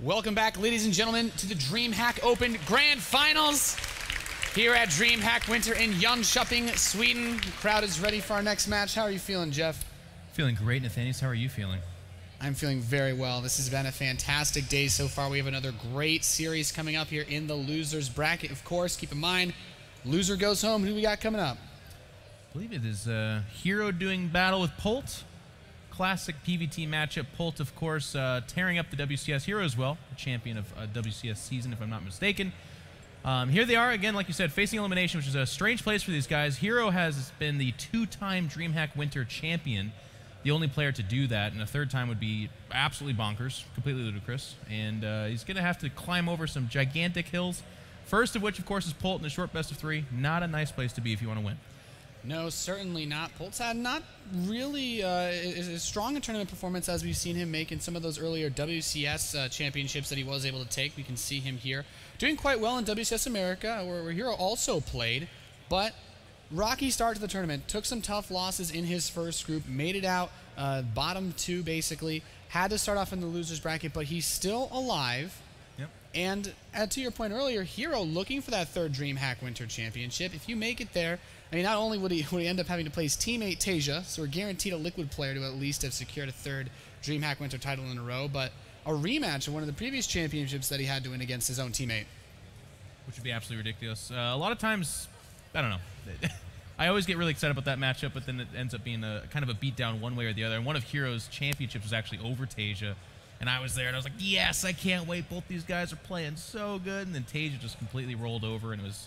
Welcome back, ladies and gentlemen, to the Dreamhack Open Grand Finals here at Dreamhack Winter in Jönköping, Sweden. The crowd is ready for our next match. How are you feeling, Jeff? Feeling great, Nathaniel. How are you feeling? I'm feeling very well. This has been a fantastic day so far. We have another great series coming up here in the losers bracket. Of course, keep in mind, loser goes home. Who do we got coming up? I believe it is HerO doing battle with Polt. Classic PvT matchup. Polt, of course, tearing up the WCS HerO as well, the champion of WCS season, if I'm not mistaken. Here they are again, like you said, facing elimination, which is a strange place for these guys. HerO has been the two-time Dreamhack Winter champion, the only player to do that, and a third time would be absolutely bonkers, completely ludicrous. And he's going to have to climb over some gigantic hills. First of which, of course, is Polt in the short best of three. Not a nice place to be if you want to win. No, certainly not. Polt's had not really as strong a tournament performance as we've seen him make in some of those earlier WCS championships that he was able to take. We can see him here doing quite well in WCS America, where HerO also played, but rocky start to the tournament. Took some tough losses in his first group, made it out bottom two basically. Had to start off in the losers bracket, but he's still alive. Yep. And to your point earlier, HerO looking for that third Dreamhack Winter Championship. If you make it there, I mean, not only would he end up having to play his teammate Tasia, so we're guaranteed a Liquid player to at least have secured a third Dreamhack Winter title in a row, but a rematch of one of the previous championships that he had to win against his own teammate. Which would be absolutely ridiculous. A lot of times, I don't know. I always get really excited about that matchup, but then it ends up being a kind of a beatdown one way or the other. And one of HerO's championships was actually over Tasia. And I was there, and I was like, yes, I can't wait. Both these guys are playing so good. And then Tasia just completely rolled over, and it was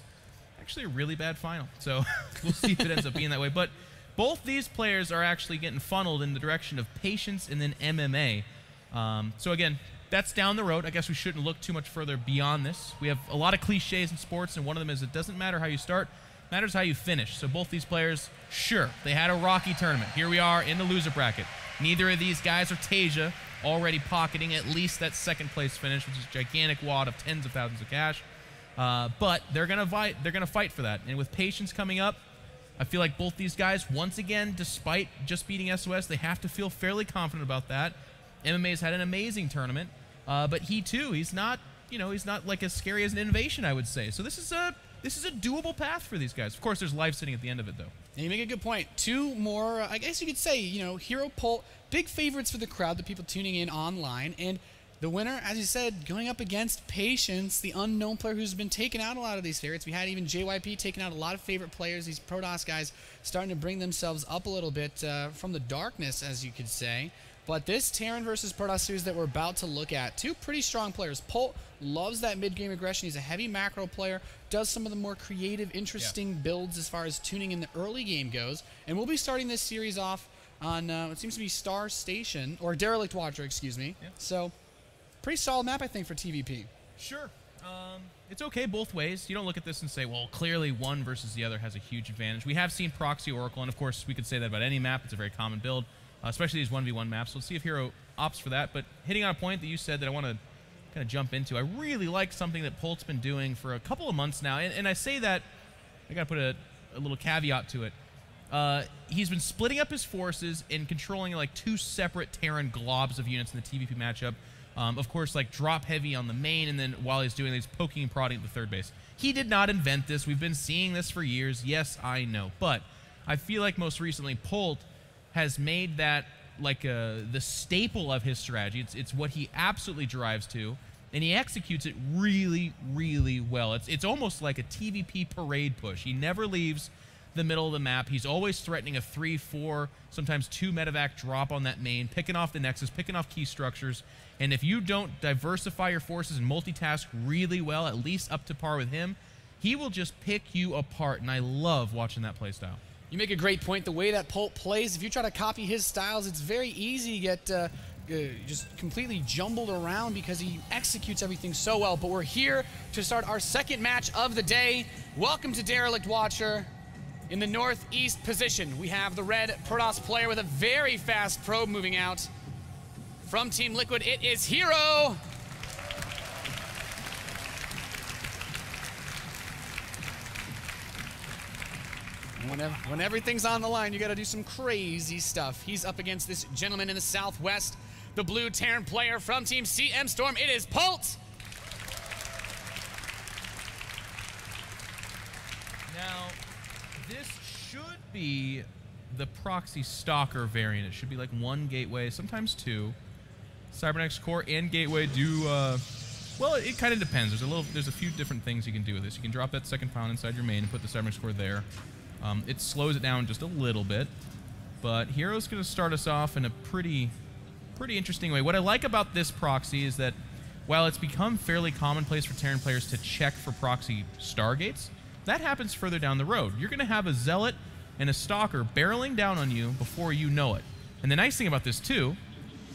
actually a really bad final. So we'll see if it ends up being that way. But both these players are actually getting funneled in the direction of Patience and then MMA. So again, that's down the road. I guess we shouldn't look too much further beyond this. We have a lot of cliches in sports, and one of them is it doesn't matter how you start, it matters how you finish. So both these players, sure, they had a rocky tournament. Here we are in the loser bracket. Neither of these guys are Tasia, already pocketing at least that second place finish, which is a gigantic wad of tens of thousands of cash. But they're gonna fight. They're gonna fight for that. And with Patience coming up, I feel like both these guys, once again, despite just beating SOS, they have to feel fairly confident about that. MMA's had an amazing tournament, but he too, he's not, he's not like as scary as an Innovation, I would say. So this is a doable path for these guys. Of course, there's life sitting at the end of it, though. And you make a good point. Two more, I guess you could say, HerO, Polt, big favorites for the crowd, the people tuning in online, and the winner, as you said, going up against Patience, the unknown player who's been taking out a lot of these favorites. We had even JYP taking out a lot of favorite players. These Protoss guys starting to bring themselves up a little bit from the darkness, as you could say. But this Terran versus Protoss series that we're about to look at, two pretty strong players. Polt loves that mid-game aggression. He's a heavy macro player, does some of the more creative, interesting builds as far as tuning in the early game goes. And we'll be starting this series off on what seems to be Star Station, or Derelict Watcher, excuse me. Yeah. So, pretty solid map, I think, for TVP. Sure. It's okay both ways. You don't look at this and say, well, clearly one versus the other has a huge advantage. We have seen Proxy Oracle, and of course, we could say that about any map. It's a very common build, especially these 1v1 maps. So let's see if HerO opts for that. But hitting on a point that you said that I want to kind of jump into, I really like something that Polt's been doing for a couple of months now. And I say that, I got to put a little caveat to it. He's been splitting up his forces and controlling like two separate Terran globs of units in the TVP matchup. Of course, like drop heavy on the main, and then while he's doing this, poking and prodding at the third base. He did not invent this. We've been seeing this for years. Yes, I know. But I feel like most recently, Polt has made that like the staple of his strategy. It's what he absolutely drives to, and he executes it really, really well. It's almost like a TVP parade push. He never leaves the middle of the map. He's always threatening a 3, 4, sometimes 2 medevac drop on that main, picking off the nexus, picking off key structures. And if you don't diversify your forces and multitask really well, at least up to par with him, he will just pick you apart. And I love watching that playstyle. You make a great point. The way that Polt plays, if you try to copy his styles, it's very easy to get just completely jumbled around because he executes everything so well. But we're here to start our second match of the day. Welcome to Derelict Watcher. In the northeast position, we have the red Protoss player with a very fast probe moving out. From Team Liquid, it is HerO. When everything's on the line, you gotta do some crazy stuff. He's up against this gentleman in the southwest. the blue Terran player from Team CM Storm. It is Polt. Now, this should be the proxy stalker variant. It should be like one gateway, sometimes two. Cybernetics Core and gateway do, well, it kind of depends. There's a few different things you can do with this. You can drop that second pound inside your main and put the Cybernetics Core there. It slows it down just a little bit, but HerO's going to start us off in a pretty interesting way. What I like about this proxy is that while it's become fairly commonplace for Terran players to check for proxy stargates, that happens further down the road. You're going to have a Zealot and a Stalker barreling down on you before you know it. And the nice thing about this, too,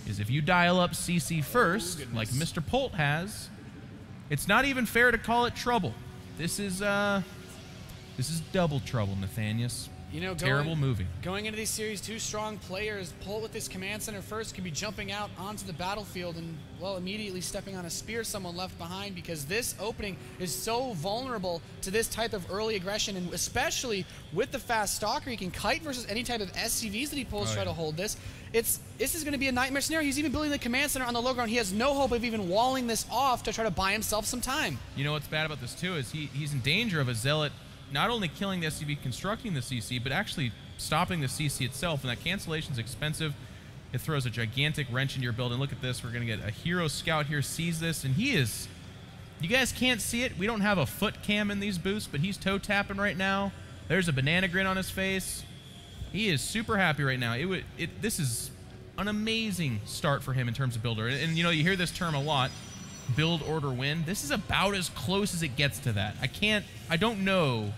is if you dial up CC first, like Mr. Polt has, it's not even fair to call it trouble. This is double trouble, Nathanius. You know, terrible movie. Going into these series, two strong players. Polt with this command center first could be jumping out onto the battlefield and, well, immediately stepping on a spear someone left behind, because this opening is so vulnerable to this type of early aggression, and especially with the fast Stalker, he can kite versus any type of SCVs that he pulls to try to hold this. This is going to be a nightmare scenario. He's even building the command center on the low ground. He has no hope of even walling this off to try to buy himself some time. You know what's bad about this, too, is he's in danger of a Zealot not only killing the SCV constructing the CC, but actually stopping the CC itself, and that cancellation's expensive. It throws a gigantic wrench into your build, and look at this. We're going to get a HerO scout here, sees this, and he is... You guys can't see it. We don't have a foot cam in these boosts, but he's toe-tapping right now. There's a banana grin on his face. He is super happy right now. This is an amazing start for him in terms of builder. And you know, you hear this term a lot, build, order, win. This is about as close as it gets to that. I don't know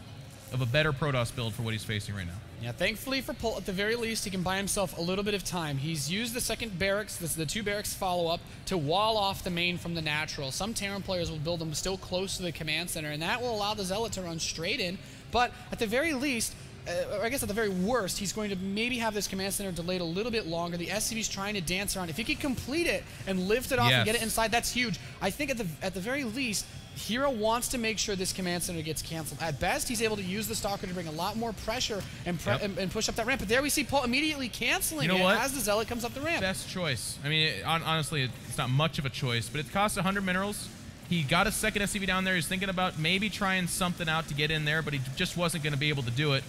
of a better Protoss build for what he's facing right now. Yeah, thankfully for Polt, at the very least, he can buy himself a little bit of time. He's used the second barracks, the two barracks follow-up, to wall off the main from the natural. Some Terran players will build them still close to the command center, and that will allow the Zealot to run straight in. But at the very least, or I guess at the very worst, he's going to maybe have this command center delayed a little bit longer. The SCV's trying to dance around. If he can complete it and lift it off and get it inside, that's huge. I think at the very least, HerO wants to make sure this command center gets canceled. At best, he's able to use the Stalker to bring a lot more pressure and, and push up that ramp. But there we see Polt immediately canceling it as the Zealot comes up the ramp. Best choice. I mean, honestly, it's not much of a choice, but it costs 100 minerals. He got a second SCV down there. He's thinking about maybe trying something out to get in there, but he just wasn't going to be able to do it.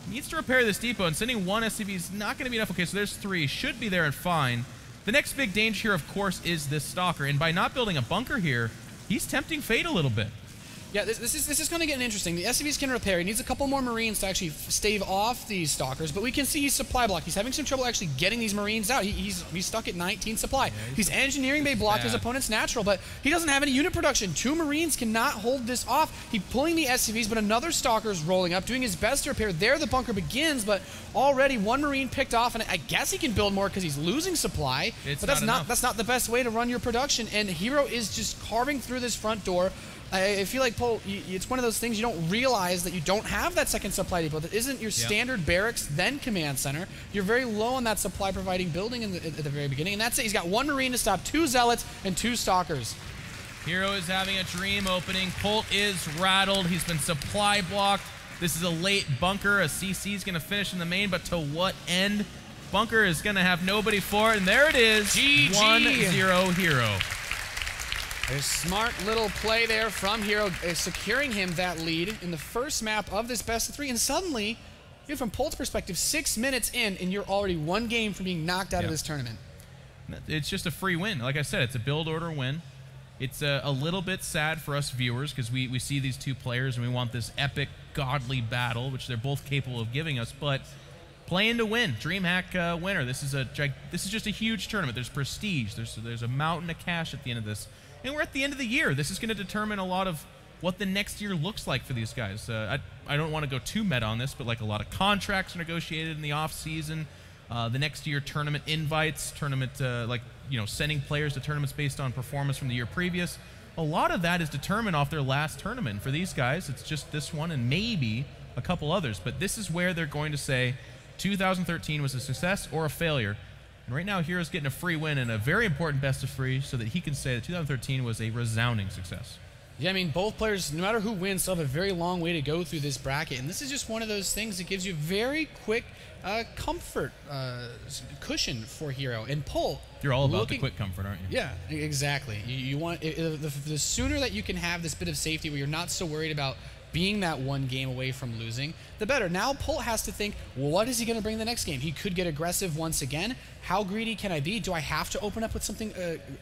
He needs to repair this depot, and sending one SCV is not going to be enough. Okay, so there's three. Should be there and fine. The next big danger here, of course, is this Stalker, and by not building a bunker here, he's tempting fate a little bit. Yeah, this is going to get interesting. The SCVs can repair. He needs a couple more Marines to actually stave off these Stalkers, but we can see he's supply blocked. He's having some trouble actually getting these Marines out. He's stuck at 19 supply. He's engineering bay blocked his opponent's natural, but he doesn't have any unit production. Two Marines cannot hold this off. He's pulling the SCVs, but another Stalker is rolling up, doing his best to repair. There the bunker begins, but already one Marine picked off, and I guess he can build more because he's losing supply. But that's not the best way to run your production, and HerO is just carving through this front door. I feel like, Polt, it's one of those things you don't realize that you don't have that second supply depot. That isn't your standard barracks, then command center. You're very low on that supply providing building at the very beginning, and that's it. He's got one Marine to stop, two Zealots, and two Stalkers. HerO is having a dream opening. Polt is rattled. He's been supply blocked. This is a late bunker. A CC is going to finish in the main, but to what end? Bunker is going to have nobody for it, and there it is. GG. 1-0 HerO. A smart little play there from HerO, securing him that lead in the first map of this best of three. And suddenly, from Polt's perspective, 6 minutes in, and you're already one game from being knocked out of this tournament. It's just a free win. Like I said, it's a build order win. It's a little bit sad for us viewers because we see these two players and we want this epic, godly battle, which they're both capable of giving us. But playing to win, Dreamhack winner. This is just a huge tournament. There's prestige. There's a mountain of cash at the end of this. And we're at the end of the year. This is going to determine a lot of what the next year looks like for these guys. I don't want to go too meta on this, but like a lot of contracts are negotiated in the off season. The next year tournament invites, sending players to tournaments based on performance from the year previous. A lot of that is determined off their last tournament. For these guys, it's just this one and maybe a couple others. But this is where they're going to say 2013 was a success or a failure. And right now, HerO's getting a free win and a very important best of three so that he can say that 2013 was a resounding success. Yeah, I mean, both players, no matter who wins, still have a very long way to go through this bracket. And this is just one of those things that gives you very quick comfort cushion for HerO. And Polt, you're all about the quick comfort, aren't you? Yeah, exactly. You want the sooner that you can have this bit of safety where you're not so worried about being that one game away from losing, the better. Now Polt has to think, well, what is he going to bring the next game? He could get aggressive once again. How greedy can I be? Do I have to open up with something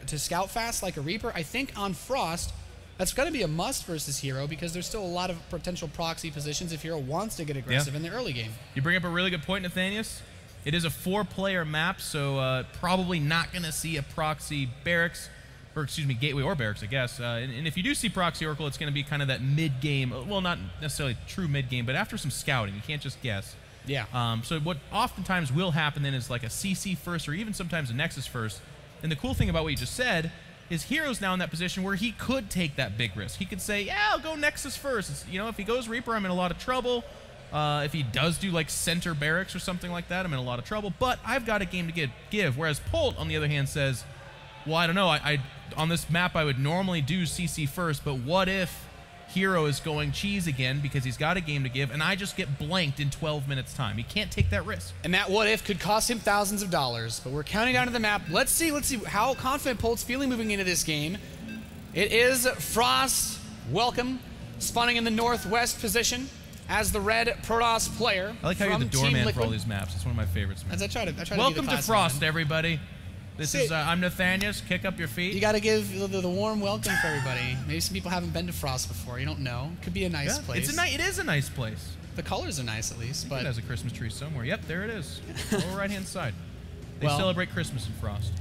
to scout fast like a Reaper? I think on Frost, that's going to be a must versus HerO because there's still a lot of potential proxy positions if HerO wants to get aggressive in the early game. You bring up a really good point, Nathanius. It is a 4-player map, so probably not going to see a proxy barracks, or excuse me, gateway or barracks, I guess. And if you do see proxy Oracle, it's going to be kind of that mid-game, well, not necessarily true mid-game, but after some scouting. You can't just guess. Yeah. So what oftentimes will happen then is like a CC first or even sometimes a Nexus first. And the cool thing about what you just said is HerO's now in that position where he could take that big risk. He could say, yeah, I'll go Nexus first. If he goes Reaper, I'm in a lot of trouble. If he does do like center barracks or something like that, I'm in a lot of trouble. But I've got a game to give. Whereas Polt, on the other hand, says, well, I don't know. I on this map, I would normally do CC first, but what if HerO is going cheese again because he's got a game to give, and I just get blanked in 12 minutes time? He can't take that risk. And that what if could cost him thousands of dollars. But we're counting down to the map. Let's see how confident Polt's feeling moving into this game. It is Frost, welcome, spawning in the northwest position as the red Protoss player. I like how you're the doorman for all these maps. It's one of my favorites, man. As I try to welcome be the to Frost, man. Everybody. This is I'm Nathanius. Kick up your feet. You got to give the warm welcome for everybody. Maybe some people haven't been to Frost before. You don't know. Could be a nice place. It is a nice place. The colors are nice, at least. But it has a Christmas tree somewhere. Yep, there it is. Lower right-hand side. They celebrate Christmas in Frost.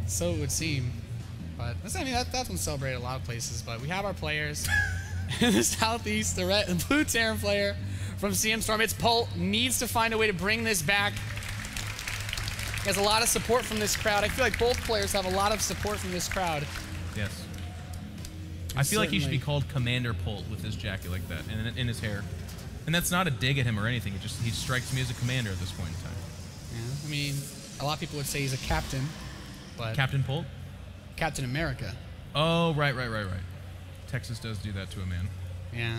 So it would seem. But that's one celebrated a lot of places. But we have our players in the southeast. The red and blue Terran player from CM Storm. It's Polt. Needs to find a way to bring this back. He has a lot of support from this crowd. I feel like both players have a lot of support from this crowd. Yes. I feel like he should be called Commander Polt with his jacket like that and in his hair. And that's not a dig at him or anything. He strikes me as a commander at this point in time. Yeah, I mean, a lot of people would say he's a captain, but Captain Polt? Captain America. Oh, right. Texas does do that to a man. Yeah.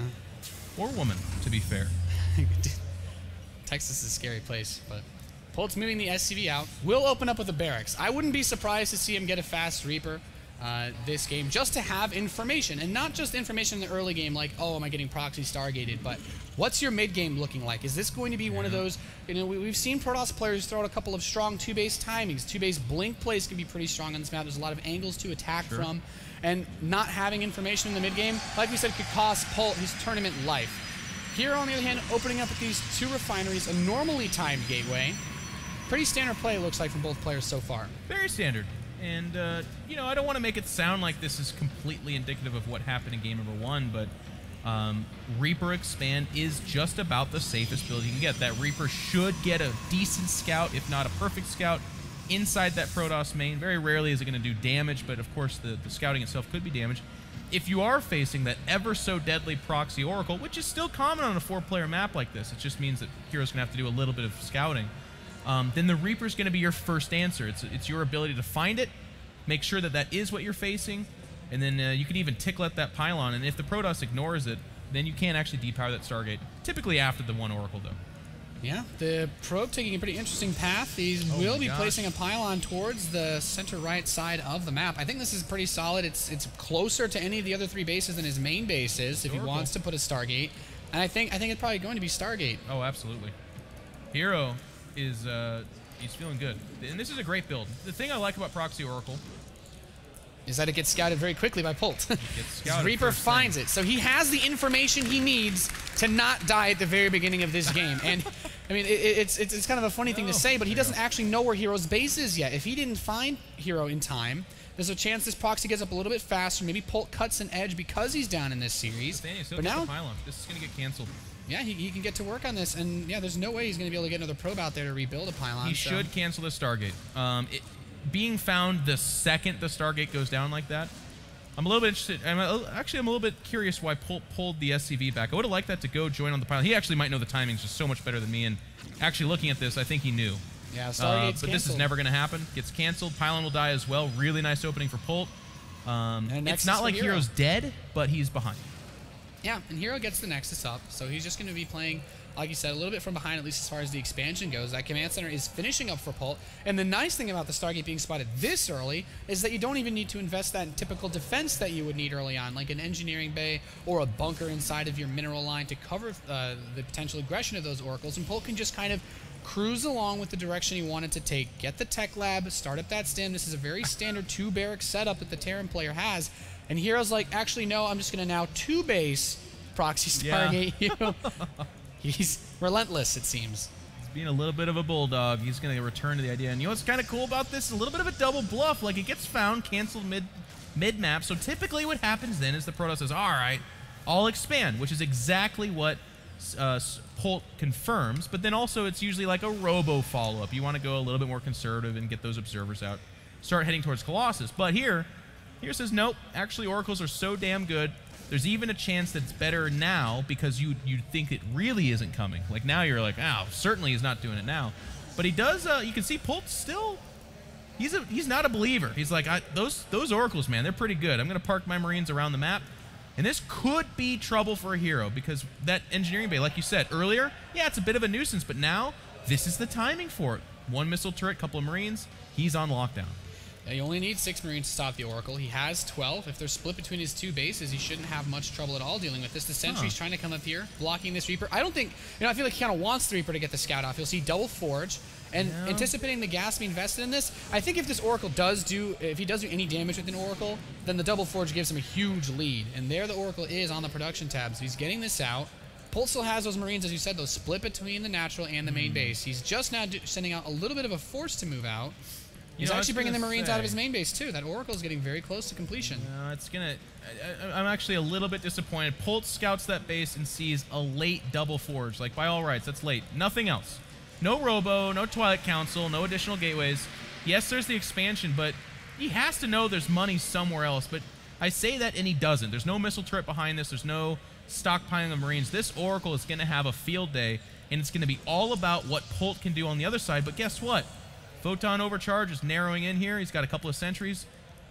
Or woman, to be fair. Texas is a scary place, but Polt's moving the SCV out. Will open up with a barracks. I wouldn't be surprised to see him get a fast Reaper this game, just to have information, and not just information in the early game like, oh, am I getting proxy stargated, but what's your mid game looking like? Is this going to be one of those, we've seen Protoss players throw out a couple of strong 2-base timings. 2-base blink plays can be pretty strong on this map. There's a lot of angles to attack from, and not having information in the mid game, like we said, could cost Polt his tournament life. Here, on the other hand, opening up with these 2 refineries, a normally timed gateway. Pretty standard play, it looks like, from both players so far. Very standard. And, I don't want to make it sound like this is completely indicative of what happened in game number 1, but Reaper Expand is just about the safest build you can get. That Reaper should get a decent scout, if not a perfect scout, inside that Protoss main. Very rarely is it going to do damage, but of course the scouting itself could be damaged. If you are facing that ever so deadly proxy Oracle, which is still common on a 4-player map like this, it just means that HerO's going to have to do a little bit of scouting. Then the Reaper's going to be your first answer. It's your ability to find it, make sure that is what you're facing, and then you can even tickle at that pylon. And if the Protoss ignores it, then you can't actually depower that Stargate. Typically after the 1 Oracle, though. Yeah, the probe taking a pretty interesting path. He will be placing a pylon towards the center right side of the map. I think this is pretty solid. It's closer to any of the other 3 bases than his main base is if he wants to put a Stargate. And I think it's probably going to be Stargate. Oh, absolutely. HerO is he's feeling good, and this is a great build. The thing I like about Proxy Oracle is that it gets scouted very quickly by Polt. Reaper finds it, so he has the information he needs to not die at the very beginning of this game. And I mean, it's kind of a funny thing to say, but he doesn't actually know where HerO's base is yet. If he didn't find HerO in time, there's a chance this proxy gets up a little bit faster. Maybe Polt cuts an edge because he's down in this series. But now this is going to get canceled. Yeah, he can get to work on this, and yeah, there's no way he's going to be able to get another probe out there to rebuild a pylon. He should cancel the Stargate. Being found the second the Stargate goes down like that, I'm a little bit interested. I'm a little bit curious why Polt pulled the SCV back. I would have liked that to go join on the pylon. He actually might know the timings just so much better than me, and actually looking at this, I think he knew. Yeah, Stargate's but this is never going to happen. Gets canceled. Pylon will die as well. Really nice opening for Polt. It's not like HerO's dead, but he's behind. Yeah, and HerO gets the Nexus up, so he's just going to be playing, like you said, a little bit from behind, at least as far as the expansion goes. That command center is finishing up for Polt, and the nice thing about the Stargate being spotted this early is that you don't even need to invest that in typical defense that you would need early on, like an engineering bay or a bunker inside of your mineral line to cover the potential aggression of those oracles, and Polt can just kind of cruise along with the direction he wanted to take, get the tech lab, start up that stim. This is a very standard 2-barrack setup that the Terran player has, and HerO's like, actually, no, I'm just going to now 2-base proxy Stargate you. He's relentless, it seems. He's being a little bit of a bulldog. He's going to return to the idea. And you know what's kind of cool about this? A little bit of a double bluff. Like, it gets found, canceled mid-map. So typically what happens then is the Protoss says, all right, I'll expand, which is exactly what Polt confirms. But then also it's usually like a robo follow-up. You want to go a little bit more conservative and get those observers out. Start heading towards Colossus. But here says, nope, actually oracles are so damn good. There's even a chance that it's better now because you think it really isn't coming. Like now you're like, oh, certainly he's not doing it now. But he does, you can see Polt still, he's not a believer. He's like, those oracles, man, they're pretty good. I'm going to park my Marines around the map. And this could be trouble for a HerO because that engineering bay, like you said earlier, yeah, it's a bit of a nuisance, but now this is the timing for it. 1 missile turret, couple of Marines, he's on lockdown. Yeah, you only need 6 Marines to stop the Oracle. He has 12. If they're split between his 2 bases, he shouldn't have much trouble at all dealing with this. The Sentry's trying to come up here, blocking this Reaper. I don't think, I feel like he kind of wants the Reaper to get the scout off. You'll see double Forge. And anticipating the gas being invested in this, I think if this Oracle if he does do any damage with an Oracle, then the double Forge gives him a huge lead. And there the Oracle is on the production tab. So he's getting this out. Polt still has those Marines, as you said, those split between the natural and the main base. He's just now sending out a little bit of a force to move out. He's actually bringing the Marines out of his main base, too. That Oracle's getting very close to completion. No, it's going to... I'm actually a little bit disappointed. Polt scouts that base and sees a late double Forge. Like, by all rights, that's late. Nothing else. No Robo, no Twilight Council, no additional gateways. Yes, there's the expansion, but he has to know there's money somewhere else. But I say that, and he doesn't. There's no missile turret behind this. There's no stockpiling of Marines. This Oracle is going to have a field day, and it's going to be all about what Polt can do on the other side. But guess what? Photon Overcharge is narrowing in here. He's got a couple of sentries.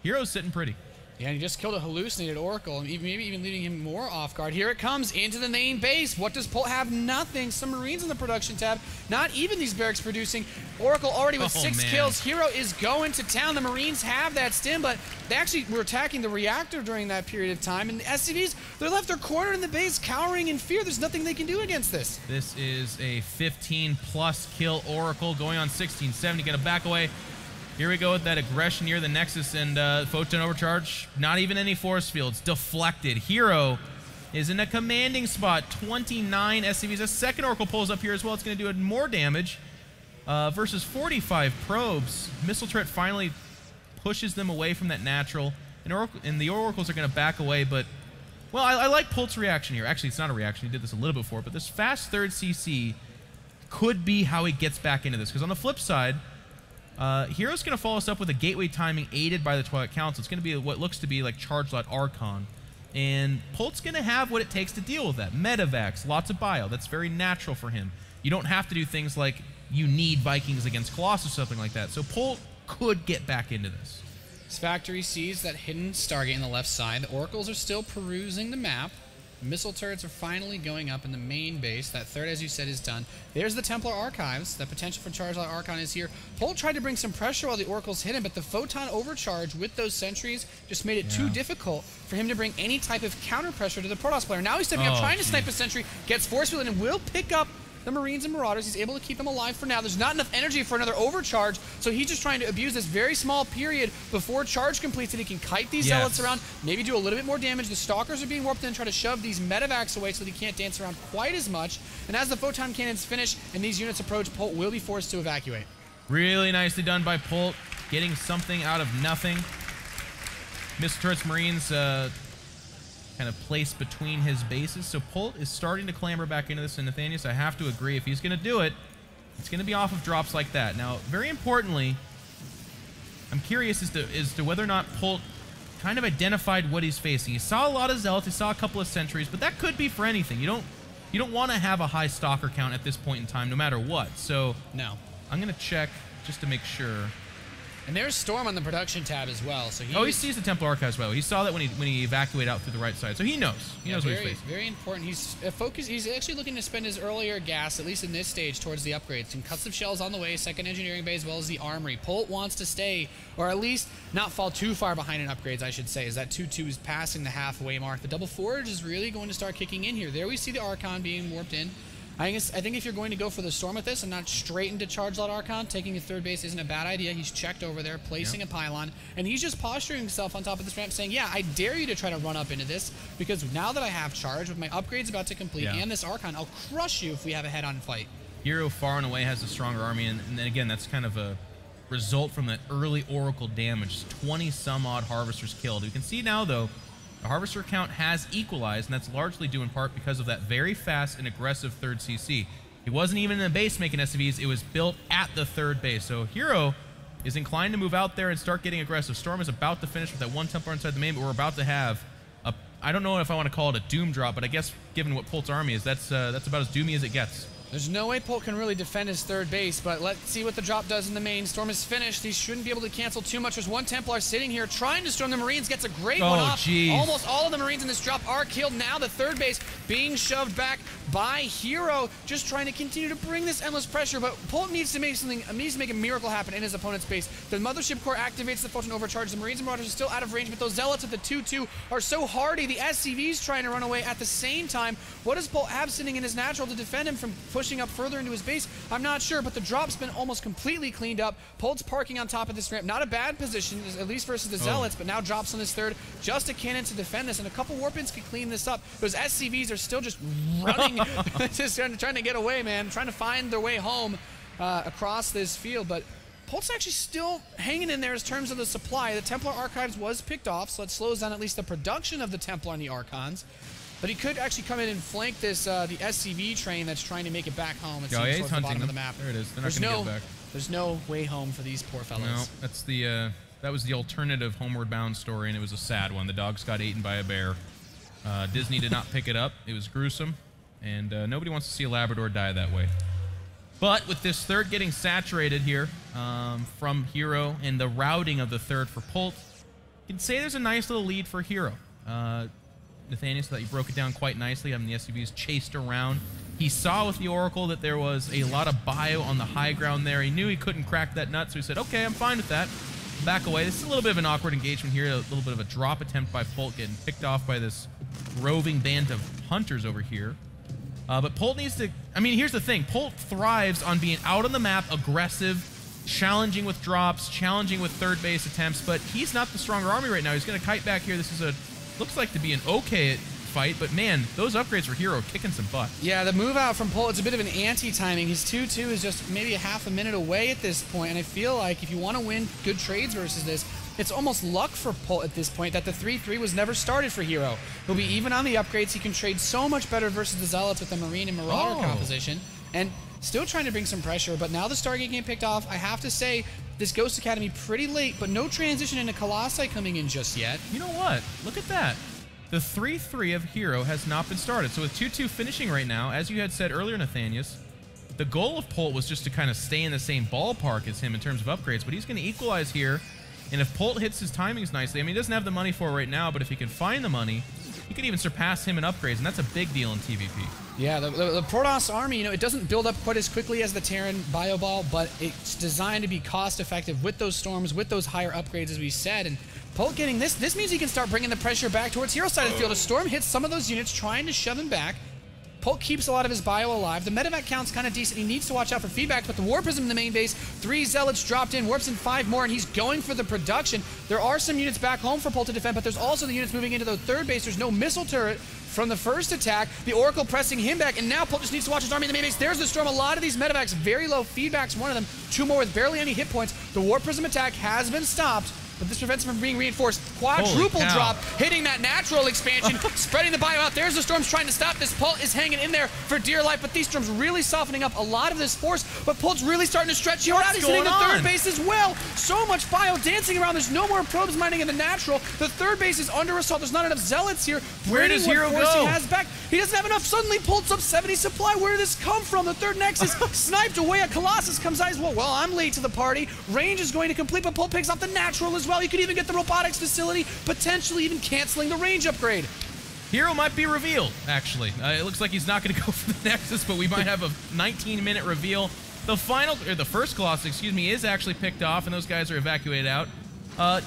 HerO's sitting pretty. Yeah, and he just killed a hallucinated Oracle, and maybe even leaving him more off guard. Here it comes into the main base. What does Polt have? Nothing. Some Marines in the production tab. Not even these barracks producing. Oracle already with 6 kills. HerO is going to town. The Marines have that stim, but they actually were attacking the reactor during that period of time. And the SCVs, they're left their cornered in the base, cowering in fear. There's nothing they can do against this. This is a 15-plus kill Oracle going on 1670. Going to back away. Here we go with that aggression near the Nexus and Photon Overcharge. Not even any force fields. Deflected. HerO is in a commanding spot. 29 SCVs. A second Oracle pulls up here as well. It's going to do more damage versus 45 probes. Missile turret finally pushes them away from that natural. And the Oracles are going to back away, but... Well, I like Polt's reaction here. Actually, it's not a reaction. He did this a little bit before. But this fast third CC could be how he gets back into this. Because on the flip side... HerO's going to follow us up with a gateway timing aided by the Twilight Council. It's going to be what looks to be like Charge Lot Archon. And Polt's going to have what it takes to deal with that. Medivacs, lots of bio. That's very natural for him. You don't have to do things like you need Vikings against Colossus or something like that. So Polt could get back into this. This factory sees that hidden Stargate on the left side. The Oracles are still perusing the map. Missile turrets are finally going up in the main base. That third, as you said, is done. There's the Templar Archives. The potential for Charge Light Archon is here. Polt tried to bring some pressure while the Oracles hit him, but the Photon Overcharge with those sentries just made it too difficult for him to bring any type of counter pressure to the Protoss player. Now he's stepping up, trying to snipe a sentry, gets force fielded, and will pick up the Marines and Marauders. He's able to keep them alive for now. There's not enough energy for another overcharge, so he's just trying to abuse this very small period before charge completes, and he can kite these Zealots around, maybe do a little bit more damage. The Stalkers are being warped in and try to shove these Medivacs away so that he can't dance around quite as much. And as the Photon Cannons finish and these units approach, Polt will be forced to evacuate. Really nicely done by Polt, getting something out of nothing. Missile turrets, Marines kind of placed between his bases. So Polt is starting to clamber back into this, and Nathanius, I have to agree, if he's going to do it, it's going to be off of drops like that. Now, very importantly, I'm curious as to whether or not Polt kind of identified what he's facing. He saw a lot of Zealots, he saw a couple of sentries, but that could be for anything. You don't want to have a high stalker count at this point in time, no matter what. So no. I'm going to check just to make sure. And there's Storm on the production tab as well. So he sees the Templar Archives, by the way. He saw that when he evacuated out through the right side. So he knows. He knows what he's facing. Very important. He's focused. He's actually looking to spend his earlier gas, at least in this stage, towards the upgrades. Some custom shells on the way, second engineering bay, as well as the armory. Polt wants to stay, or at least not fall too far behind in upgrades, I should say, as that 2-2 is passing the halfway mark. The double forge is really going to start kicking in here. There we see the Archon being warped in. I think if you're going to go for the Storm with this and not straight into charge lot Archon, taking a third base isn't a bad idea. He's checked over there, placing a pylon, and he's just posturing himself on top of this ramp saying, yeah, I dare you to try to run up into this, because now that I have charge, with my upgrades about to complete and this Archon, I'll crush you if we have a head-on fight. HerO far and away has the stronger army, and then again, that's kind of a result from that early Oracle damage. 20-some-odd Harvesters killed. You can see now, though, the Harvester count has equalized, and that's largely due in part because of that very fast and aggressive third CC. It wasn't even in the base making SCVs, it was built at the third base. So HerO is inclined to move out there and start getting aggressive. Storm is about to finish with that one Templar inside the main, but we're about to have a, I don't know if I want to call it a doom drop, but I guess given what Polt's army is, that's about as doomy as it gets. There's no way Polt can really defend his third base, but let's see what the drop does in the main. Storm is finished. He shouldn't be able to cancel too much. There's one Templar sitting here trying to storm the Marines. Gets a great one off. Geez. Almost all of the Marines in this drop are killed. Now the third base being shoved back by HerO, just trying to continue to bring this endless pressure. But Polt needs to make something, needs to make a miracle happen in his opponent's base. The Mothership Core activates the Photon Overcharge. The Marines and Marauders are still out of range, but those Zealots at the 2-2 are so hardy. The SCV's trying to run away at the same time. What does Polt have sitting in his natural to defend him from pushing up further into his base? I'm not sure, but the drop's been almost completely cleaned up. Polt's parking on top of this ramp. Not a bad position, at least versus the Zealots, but now drops on this third. Just a cannon to defend this, and a couple Warpins could clean this up. Those SCVs are still just running, just trying to get away, man. Trying to find their way home across this field, but Polt's actually still hanging in there in terms of the supply. The Templar Archives was picked off, so it slows down at least the production of the Templar and the Archons. But he could actually come in and flank this the SCV train that's trying to make it back home. It seems towards the bottom of the map. There it is. They're not going to get back. There's no way home for these poor fellows. No, that's the that was the alternative Homeward Bound story, and it was a sad one. The dogs got eaten by a bear. Disney did not pick it up. It was gruesome, and nobody wants to see a Labrador die that way. But with this third getting saturated here from HerO and the routing of the third for Polt, you can say there's a nice little lead for HerO. Nathaniel, so that you broke it down quite nicely. I mean, the SCVs chased around. He saw with the Oracle that there was a lot of bio on the high ground there. He knew he couldn't crack that nut, so he said, okay, I'm fine with that. Back away. This is a little bit of an awkward engagement here. A little bit of a drop attempt by Polt, getting picked off by this roving band of hunters over here. But Polt needs to... I mean, here's the thing. Polt thrives on being out on the map, aggressive, challenging with drops, challenging with third base attempts, but he's not the stronger army right now. He's going to kite back here. This is a... looks like to be an okay fight, but man, those upgrades for HerO kicking some butt. Yeah, the move out from Polt, it's a bit of an anti-timing. His 2-2 is just maybe a half a minute away at this point, and I feel like if you want to win good trades versus this, it's almost luck for Polt at this point that the 3-3 was never started for HerO. He'll be even on the upgrades. He can trade so much better versus the Zealots with the Marine and Marauder composition, and still trying to bring some pressure, but now the Stargate game picked off. I have to say, this Ghost Academy pretty late, but no transition into Colossi coming in just yet. You know what? Look at that. The 3-3 of HerO has not been started. So with 2-2 finishing right now, as you had said earlier, Nathanius, the goal of Polt was just to kind of stay in the same ballpark as him in terms of upgrades, but he's going to equalize here. And if Polt hits his timings nicely, I mean, he doesn't have the money for it right now, but if he can find the money, he could even surpass him in upgrades, and that's a big deal in TVP. Yeah, the Protoss army, you know, it doesn't build up quite as quickly as the Terran Bio Ball, but it's designed to be cost-effective with those storms, with those higher upgrades, as we said. And Polt getting this means he can start bringing the pressure back towards HerO's side of the field. A storm hits some of those units, trying to shove him back. Polt keeps a lot of his bio alive. The medevac count's kind of decent. He needs to watch out for feedback, but the War Prism in the main base, 3 Zealots dropped in, warps in 5 more, and he's going for the production. There are some units back home for Polt to defend, but there's also the units moving into the third base. There's no missile turret from the first attack. The Oracle pressing him back, and now Polt just needs to watch his army in the main base. There's the storm. A lot of these medevacs, very low feedbacks, one of them. 2 more with barely any hit points. The War Prism attack has been stopped. but this prevents him from being reinforced. Quadruple drop, hitting that natural expansion, spreading the bio out. There's the Storms trying to stop this. Polt is hanging in there for dear life, but these Storms really softening up a lot of this force, but Polt's really starting to stretch here out. He's hitting the third base as well. So much bio dancing around. There's no more probes mining in the natural. The third base is under assault. There's not enough zealots here. Where does HerO go? He has back. He doesn't have enough. Suddenly Polt's up 70 supply. Where did this come from? The third Nexus sniped away. A Colossus comes out as well. Well, I'm late to the party. Range is going to complete, but Polt picks off the natural as well. He could even get the robotics facility, potentially even canceling the range upgrade. HerO might be revealed, actually. It looks like he's not going to go for the Nexus, but we might have a 19-minute reveal. The first Colossus, excuse me, is actually picked off, and those guys are evacuated out.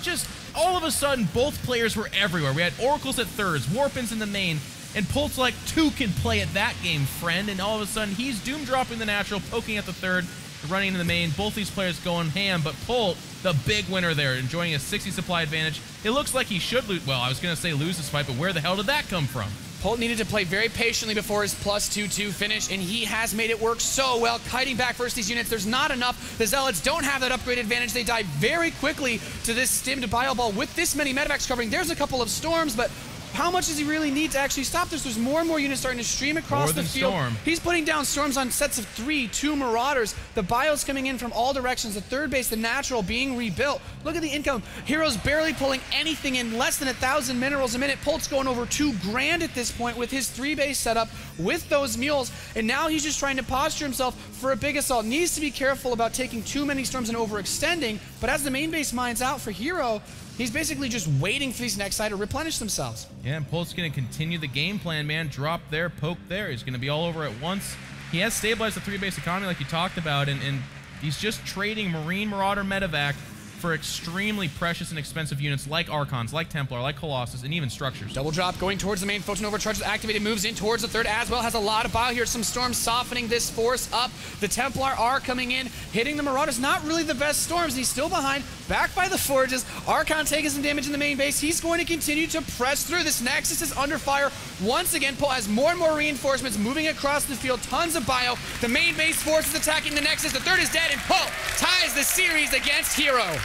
Just all of a sudden, both players were everywhere. We had Oracles at thirds, Warpins in the main, and Polt's like, two can play at that game, friend. And all of a sudden, he's doom dropping the natural, poking at the third, running into the main. Both these players going ham, but Polt, the big winner there, enjoying a 60 supply advantage. It looks like he should lose. Well, I was going to say lose this fight, but where the hell did that come from? Polt needed to play very patiently before his +2-2 finish, and he has made it work so well. Kiting back versus these units, there's not enough. The Zealots don't have that upgrade advantage. They die very quickly to this stimmed bio ball with this many medevacs covering. There's a couple of Storms, but how much does he really need to actually stop this? There's more and more units starting to stream across the field. He's putting down Storms on sets of 3, 2 Marauders. The bios coming in from all directions. The third base, the natural, being rebuilt. Look at the income. HerO's barely pulling anything in, less than 1,000 minerals a minute. Polt's going over $2,000 at this point with his 3-base setup with those mules. And now he's just trying to posture himself for a big assault. Needs to be careful about taking too many Storms and overextending. But as the main base mines out for HerO, he's basically just waiting for these next side to replenish themselves. Yeah, and Polt's going to continue the game plan, man. Drop there, poke there. He's going to be all over at once. He has stabilized the 3-base economy like you talked about, and he's just trading Marine, Marauder, Medevac for extremely precious and expensive units like Archons, like Templar, like Colossus, and even Structures. Double drop going towards the main. Photon Overcharge activated, moves in towards the third as well. Has a lot of bio here. Some Storms softening this force up. The Templar are coming in, hitting the Marauders. Not really the best Storms. He's still behind, back by the Forges. Archon taking some damage in the main base. He's going to continue to press through. This Nexus is under fire once again. Polt has more and more reinforcements moving across the field. Tons of bio. The main base force is attacking the Nexus. The third is dead, and Polt ties the series against HerO.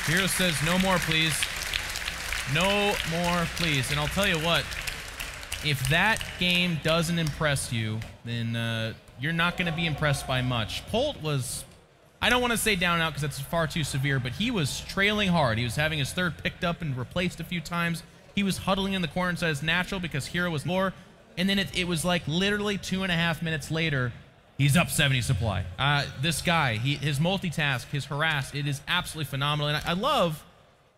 HerO says, no more, please. No more, please. And I'll tell you what, if that game doesn't impress you, then you're not going to be impressed by much. Polt was, I don't want to say down and out because that's far too severe, but he was trailing hard. He was having his third picked up and replaced a few times. He was huddling in the corner inside his natural because HerO was lower. And then it was like literally 2.5 minutes later, he's up 70 supply. This guy, his multitask, his harass, it is absolutely phenomenal. And I love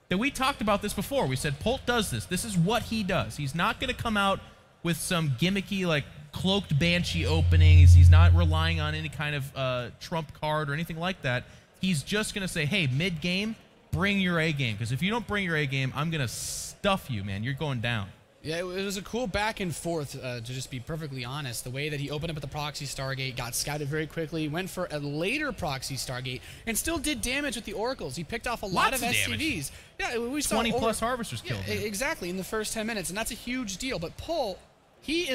that we talked about this before. We said Polt does this. This is what he does. He's not going to come out with some gimmicky, like, cloaked Banshee openings. He's not relying on any kind of trump card or anything like that. He's just going to say, hey, mid-game, bring your A-game. Because if you don't bring your A-game, I'm going to stuff you, man. You're going down. Yeah, it was a cool back and forth, to just be perfectly honest. The way that he opened up at the proxy Stargate, got scouted very quickly, went for a later proxy Stargate, and still did damage with the Oracles. He picked off a lot of SCVs. Yeah, we saw 20+ Harvesters killed. Yeah, exactly, in the first 10 minutes, and that's a huge deal. But Polt, he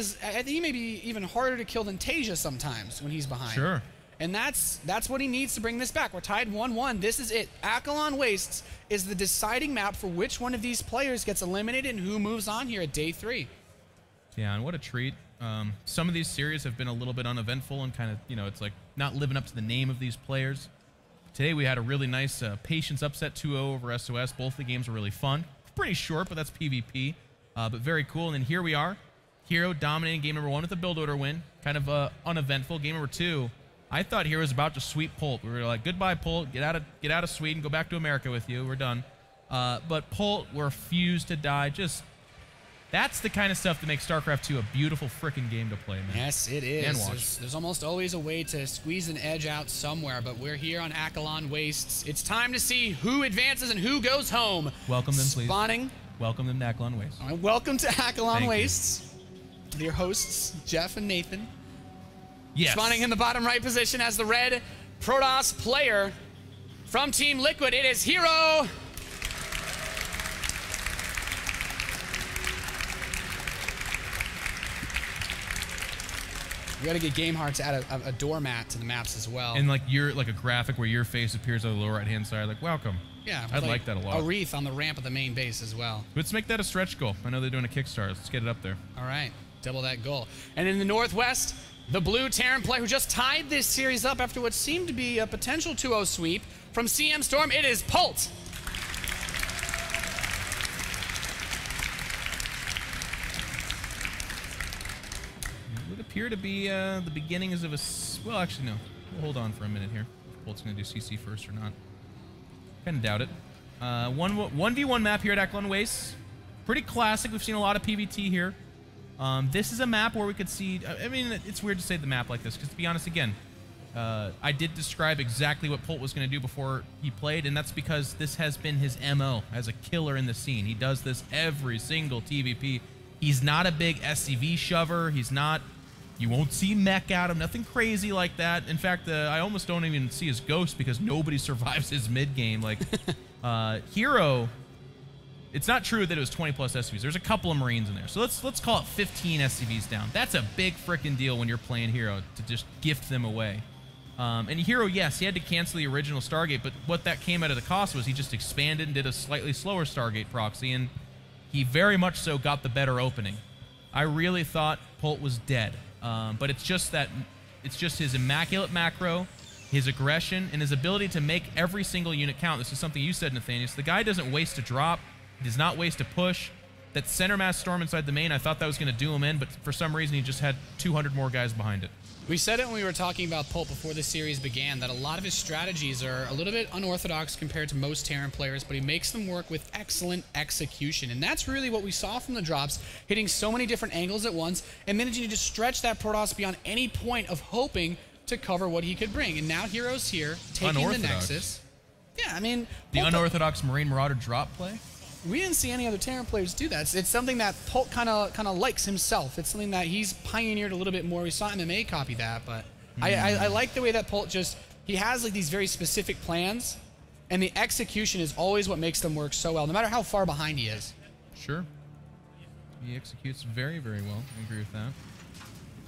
may be even harder to kill than Tasia sometimes when he's behind. Sure. And that's what he needs to bring this back. We're tied 1-1. This is it. Acheron Wastes is the deciding map for which one of these players gets eliminated and who moves on here at day 3. Yeah, and what a treat. Some of these series have been a little bit uneventful and kind of, it's like not living up to the name of these players. Today we had a really nice Patience upset 2-0 over SOS. Both the games were really fun. Pretty short, but that's PvP. But very cool. And then here we are. HerO dominating game number 1 with a build order win. Kind of uneventful. Game number 2. I thought HerO was about to sweep Polt. We were like, goodbye, Polt. Get out of Sweden. Go back to America with you. We're done. But Polt refused to die. That's the kind of stuff that makes StarCraft 2 a beautiful freaking game to play, man. Yes, it is. And watch. There's almost always a way to squeeze an edge out somewhere, but we're here on Acheron Wastes. It's time to see who advances and who goes home. Welcome them, please. Spawning. Welcome them to Acheron Wastes. All right, welcome to Acheron Wastes. Your hosts, Jeff and Nathan. Yes. Spawning in the bottom right position as the red Protoss player from Team Liquid, it is HerO. We got to get Game Heart to add a doormat to the maps as well. And like a graphic where your face appears on the lower right hand side, like welcome. Yeah, I'd like that a lot. A wreath on the ramp of the main base as well. Let's make that a stretch goal. I know they're doing a Kickstarter. Let's get it up there. All right, double that goal. And in the Northwest, the blue Terran player who just tied this series up after what seemed to be a potential 2-0 sweep from CM Storm, it is Polt. It would appear to be the beginnings of a... Well, actually, no. We'll hold on for a minute here. If Polt's going to do CC first or not. Kind of doubt it. 1v1 map here at Eklund Waste. Pretty classic. We've seen a lot of PvT here. This is a map where we could see... I mean, it's weird to say the map like this, because to be honest, again, I did describe exactly what Polt was going to do before he played, and that's because this has been his MO as a killer in the scene. He does this every single TVP. He's not a big SCV shover. He's not... You won't see mech at him, nothing crazy like that. In fact, I almost don't even see his ghost because nobody survives his mid game. Like, HerO, it's not true that it was 20 plus SCVs. There's a couple of Marines in there. So let's call it 15 SCVs down. That's a big freaking deal when you're playing HerO to just gift them away. And HerO, yes, he had to cancel the original Stargate, but what that came at the cost was he just expanded and did a slightly slower Stargate proxy, and he very much so got the better opening. I really thought Polt was dead. But it's just his immaculate macro, his aggression, and his ability to make every single unit count. This is something you said, Nathaniel. The guy doesn't waste a drop. He does not waste a push. That center mass storm inside the main, I thought that was going to do him in, but for some reason he just had 200 more guys behind it. We said it when we were talking about Polt before the series began, that a lot of his strategies are a little bit unorthodox compared to most Terran players, but he makes them work with excellent execution. And that's really what we saw from the drops, hitting so many different angles at once and managing to just stretch that Protoss beyond any point of hoping to cover what he could bring. And now HerO's here, taking the Nexus. Yeah, I mean... The unorthodox Marine Marauder drop play? We didn't see any other Terran players do that. It's something that Polt kind of likes himself. It's something that he's pioneered a little bit more. We saw MMA copy that, but I like the way that Polt he has like these very specific plans, and the execution is always what makes them work so well, no matter how far behind he is. Sure. He executes very, very well. I agree with that.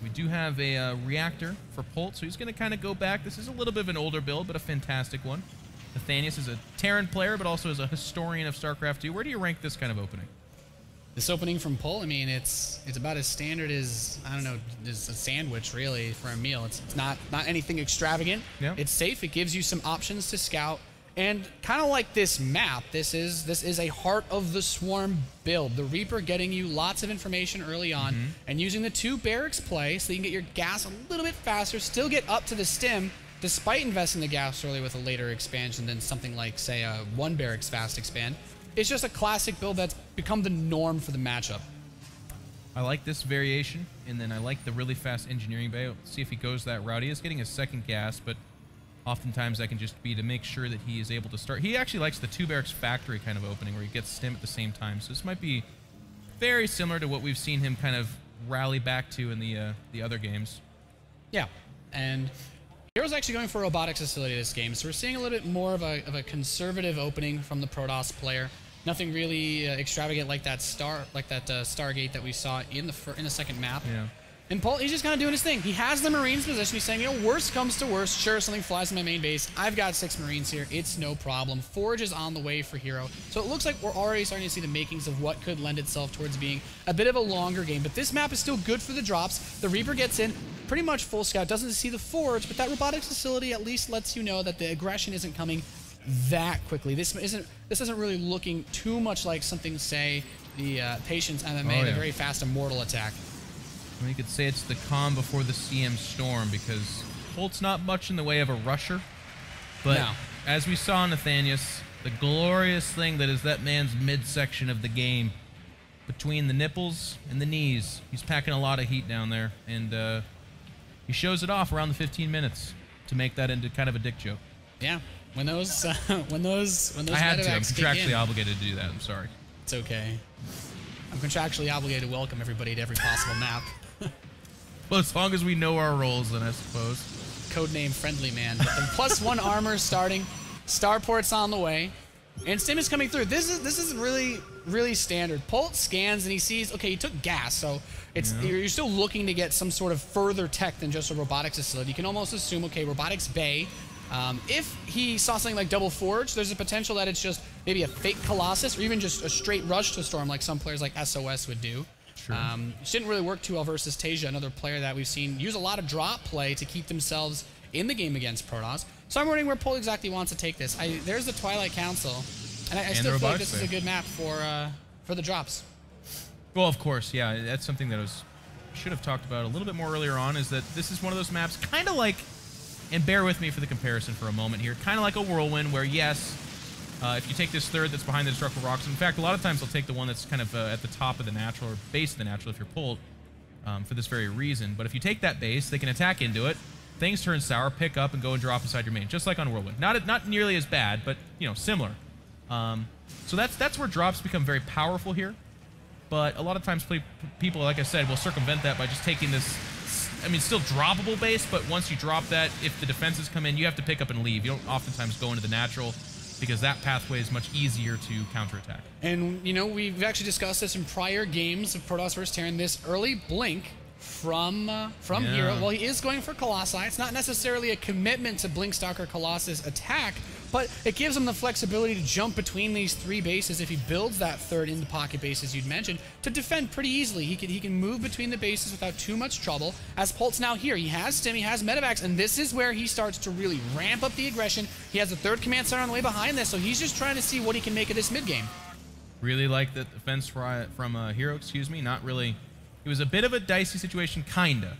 We do have a reactor for Polt, so he's going to kind of go back. This is a little bit of an older build, but a fantastic one. Nathaniel is a Terran player, but also is a historian of StarCraft 2. Where do you rank this kind of opening? This opening from Polt, I mean, it's about as standard as, I don't know, as a sandwich, really, for a meal. It's not anything extravagant. Yeah. It's safe. It gives you some options to scout. And kind of like this map, this is a Heart of the Swarm build. The Reaper getting you lots of information early on and using the 2 barracks play so you can get your gas a little bit faster, still get up to the stim, despite investing the gas early with a later expansion than something like, say, a 1 barracks fast expand. It's just a classic build that's become the norm for the matchup. I like this variation, and then I like the really fast engineering bay. Let's see if he goes that route. He is getting a second gas, but oftentimes that can just be to make sure that he is able to start. He actually likes the 2 barracks factory kind of opening where he gets stim at the same time. So this might be very similar to what we've seen him kind of rally back to in the other games. Yeah, and HerO's actually going for a robotics facility this game, so we're seeing a little bit more of a conservative opening from the Protoss player. Nothing really extravagant like that Stargate that we saw in the second map. Yeah. And Polt, he's just kind of doing his thing. He has the Marines position. He's saying, you know, worst comes to worst. Sure, something flies in my main base. I've got 6 Marines here. It's no problem. Forge is on the way for HerO. So it looks like we're already starting to see the makings of what could lend itself towards being a bit of a longer game. But this map is still good for the drops. The Reaper gets in pretty much full scout. Doesn't see the Forge, but that robotics facility at least lets you know that the aggression isn't coming that quickly. This isn't really looking too much like something, say, the Patience MMA, the very fast Immortal attack. Well, you could say it's the calm before the CM storm, because Polt's not much in the way of a rusher. But as we saw in Nathaniel, the glorious thing that is that man's midsection of the game, between the nipples and the knees, he's packing a lot of heat down there, and he shows it off around the 15 minutes to make that into kind of a dick joke. Yeah, when those I had to. I'm contractually obligated to do that. I'm sorry. It's okay. I'm contractually obligated to welcome everybody to every possible map. Well, as long as we know our roles, then I suppose. Codename Friendly Man. But the +1 armor starting. Starport's on the way. And Stim is coming through. This is really really standard. Polt scans and he sees, okay, he took gas, so it's you're still looking to get some sort of further tech than just a robotics facility. You can almost assume, okay, robotics bay. If he saw something like Double Forge, there's a potential that it's just maybe a fake Colossus or even just a straight rush to Storm like some players like SOS would do. Sure. Which didn't really work too well versus Tasia, another player that we've seen use a lot of drop play to keep themselves in the game against Protoss. So I'm wondering where Polt exactly wants to take this. There's the Twilight Council, and I still feel like this is a good map for the drops. Well, of course, yeah. That's something that should have talked about a little bit more earlier on, is that this is one of those maps kind of like, and bear with me for the comparison for a moment here, kind of like a Whirlwind where, yes, if you take this third that's behind the Destructible Rocks, in fact, a lot of times they'll take the one that's kind of at the top of the natural or base of the natural if you're Polt for this very reason. But if you take that base, they can attack into it, things turn sour, pick up, and go and drop inside your main, just like on Whirlwind. Not nearly as bad, but, you know, similar. So that's where drops become very powerful here. But a lot of times people, like I said, will circumvent that by just taking this, I mean, still droppable base, but once you drop that, if the defenses come in, you have to pick up and leave. You don't oftentimes go into the natural because that pathway is much easier to counterattack. And, you know, we've actually discussed this in prior games of Protoss vs. Terran, this early blink from HerO. Well, he is going for Colossi. It's not necessarily a commitment to Blink Stalker Colossus attack, but it gives him the flexibility to jump between these three bases if he builds that third in the pocket base, as you'd mentioned, to defend pretty easily. He can move between the bases without too much trouble. As Polt's now here, he has Stim, he has Medevacs, and this is where he starts to really ramp up the aggression. He has a third command center on the way behind this, so he's just trying to see what he can make of this mid game. Really like the defense from HerO, excuse me. Not really. It was a bit of a dicey situation, kinda.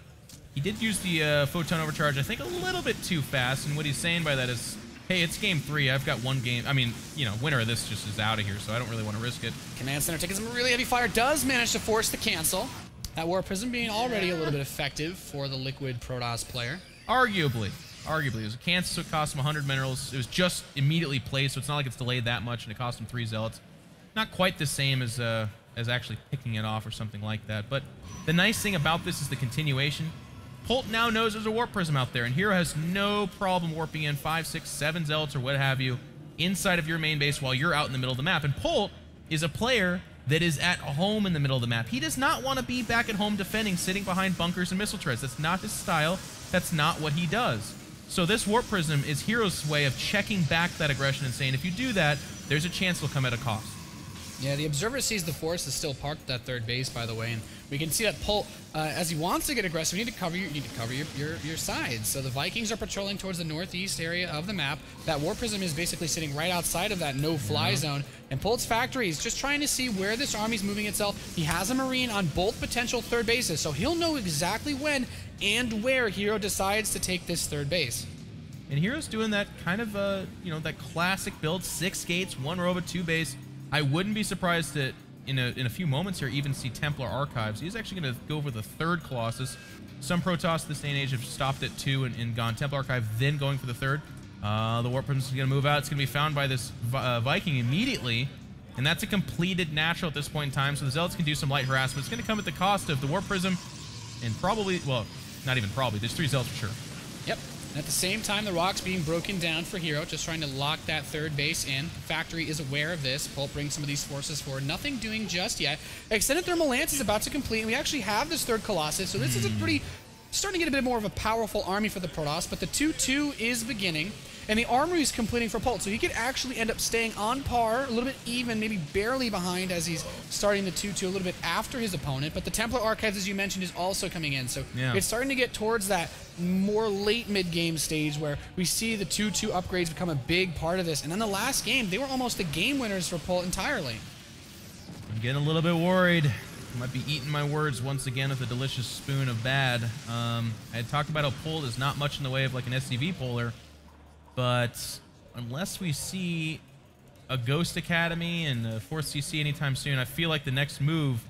He did use the Photon Overcharge, I think, a little bit too fast, and what he's saying by that is, hey, it's game 3. I've got one game. I mean, you know, winner of this just is out of here, so I don't really want to risk it. Command Center taking some really heavy fire, does manage to force the cancel. That Warp Prism being already a little bit effective for the Liquid Protoss player. Arguably. It was a cancel, so it cost him 100 minerals. It was just immediately placed, so it's not like it's delayed that much, and it cost him 3 Zealots. Not quite the same as actually picking it off or something like that, but the nice thing about this is the continuation. Polt now knows there's a Warp Prism out there, and HerO has no problem warping in 5, 6, 7 Zealots or what have you inside of your main base while you're out in the middle of the map. And Polt is a player that is at home in the middle of the map. He does not want to be back at home defending, sitting behind bunkers and missile turrets. That's not his style. That's not what he does. So this Warp Prism is HerO's way of checking back that aggression and saying, if you do that, there's a chance it'll come at a cost. Yeah, the Observer sees the Force is still parked at that third base, by the way, and we can see that Polt, as he wants to get aggressive, you need to cover your sides. So the Vikings are patrolling towards the northeast area of the map. That Warp Prism is basically sitting right outside of that no-fly zone, and Polt's factory is just trying to see where this army's moving itself. He has a Marine on both potential third bases, so he'll know exactly when and where HerO decides to take this third base. And HerO's doing that kind of, you know, that classic build, 6 gates, 1 row of a 2 base. I wouldn't be surprised to, in a few moments here, even see Templar Archives. He's actually going to go for the third Colossus. Some Protoss this day and age have stopped at 2 and gone Templar Archive, then going for the third. The Warp Prism is going to move out. It's going to be found by this Viking immediately, and that's a completed natural at this point in time, so the Zealots can do some light harassment. It's going to come at the cost of the Warp Prism, and probably, well, not even probably, there's 3 Zealots for sure. Yep. At the same time, the rocks being broken down for HerO, just trying to lock that third base in. Factory is aware of this. Polt brings some of these forces forward. Nothing doing just yet. Extended Thermal Lance is about to complete, and we actually have this third Colossus, so this is a pretty, starting to get a bit more of a powerful army for the Protoss, but the 2-2 is beginning, and the armory is completing for Polt, so he could actually end up staying on par, a little bit even, maybe barely behind as he's starting the 2-2 a little bit after his opponent, but the Templar Archives, as you mentioned, is also coming in, so it's starting to get towards that more late mid-game stage where we see the 2-2 upgrades become a big part of this, and then the last game, they were almost the game winners for Polt entirely. I'm getting a little bit worried. I might be eating my words once again with a delicious spoon of bad. I had talked about how Polt is not much in the way of like an SCV polar, but unless we see a Ghost Academy and a 4th CC anytime soon, I feel like the next move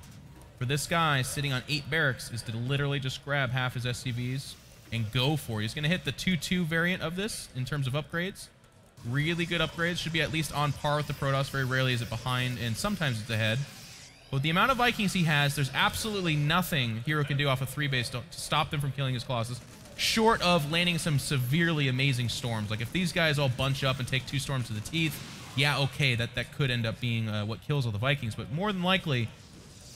for this guy sitting on 8 barracks is to literally just grab half his SCVs and go for it. He's going to hit the 2-2 variant of this in terms of upgrades. Really good upgrades. Should be at least on par with the Protoss. Very rarely is it behind, and sometimes it's ahead. But with the amount of Vikings he has, there's absolutely nothing HerO can do off of 3 base to stop them from killing his Colossus, short of landing some severely amazing storms. Like if these guys all bunch up and take 2 storms to the teeth, yeah, okay, that could end up being what kills all the Vikings, but more than likely,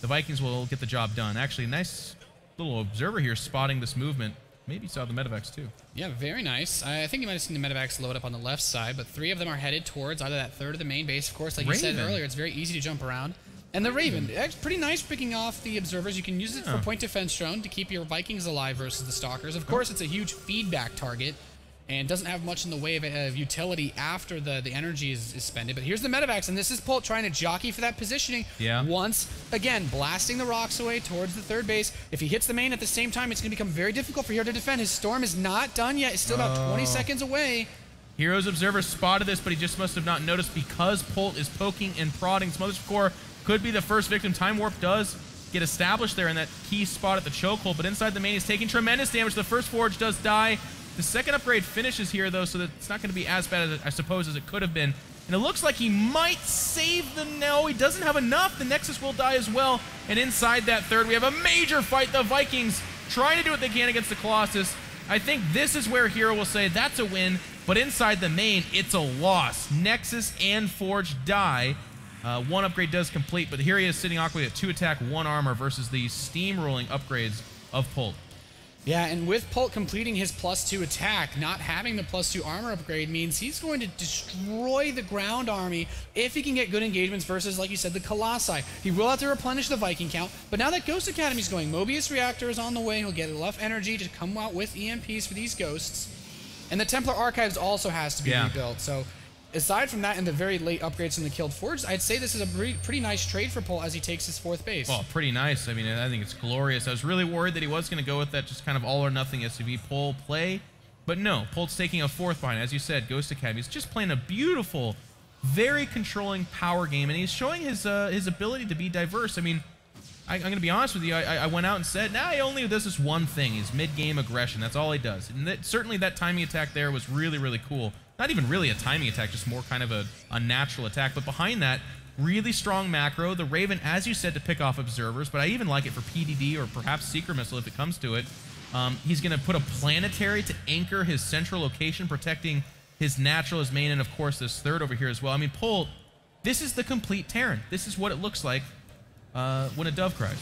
the Vikings will get the job done. Actually, nice little observer here spotting this movement. Maybe saw the medevacs too. Yeah, very nice. I think you might have seen the medevacs load up on the left side, but 3 of them are headed towards either that third of the main base. Of course, like you said earlier, it's very easy to jump around. And the Raven, it's pretty nice picking off the observers. You can use it for point defense drone to keep your Vikings alive versus the Stalkers. Of course, it's a huge feedback target and doesn't have much in the way of utility after the energy is spended. But here's the medevacs, and this is Polt trying to jockey for that positioning. Yeah. Once again, blasting the rocks away towards the third base. If he hits the main at the same time, it's going to become very difficult for HerO to defend. His storm is not done yet. It's still about 20 seconds away. HerO's observer spotted this, but he just must have not noticed because Polt is poking and prodding. Smother's Core could be the first victim. Time Warp does get established there in that key spot at the chokehold, but inside the main he's taking tremendous damage. The first Forge does die. The second upgrade finishes here, though, so that it's not going to be as bad, as I suppose, as it could have been. And it looks like he might save the... No, he doesn't have enough. The Nexus will die as well. And inside that third, we have a major fight. The Vikings trying to do what they can against the Colossus. I think this is where HerO will say that's a win, but inside the main, it's a loss. Nexus and Forge die. 1 upgrade does complete, but here he is sitting awkwardly at 2 attack, 1 armor versus the steamrolling upgrades of Polt. Yeah, and with Polt completing his +2 attack, not having the +2 armor upgrade means he's going to destroy the ground army if he can get good engagements versus, like you said, the Colossi. He will have to replenish the Viking count, but now that Ghost Academy's going, Mobius Reactor is on the way. He'll get enough energy to come out with EMPs for these ghosts. And the Templar Archives also has to be rebuilt, so... Aside from that and the very late upgrades from the killed Forge, I'd say this is a pretty nice trade for Polt as he takes his 4th base. Well, pretty nice. I mean, I think it's glorious. I was really worried that he was going to go with that just kind of all or nothing SCV pull play. But no, Polt's taking a 4th bind. As you said, Ghost Academy is just playing a beautiful, very controlling power game, and he's showing his ability to be diverse. I mean, I'm going to be honest with you. I went out and said, nah, he only does this one thing. His mid-game aggression. That's all he does. And certainly that timing attack there was really, really cool. Not even really a timing attack, just more kind of a natural attack. But behind that, really strong macro. The Raven, as you said, to pick off observers, but I even like it for PDD or perhaps Seeker Missile if it comes to it. He's going to put a planetary to anchor his central location, protecting his natural, his main, and of course this third over here as well. I mean, Polt, this is the complete Terran. This is what it looks like when a dove cries.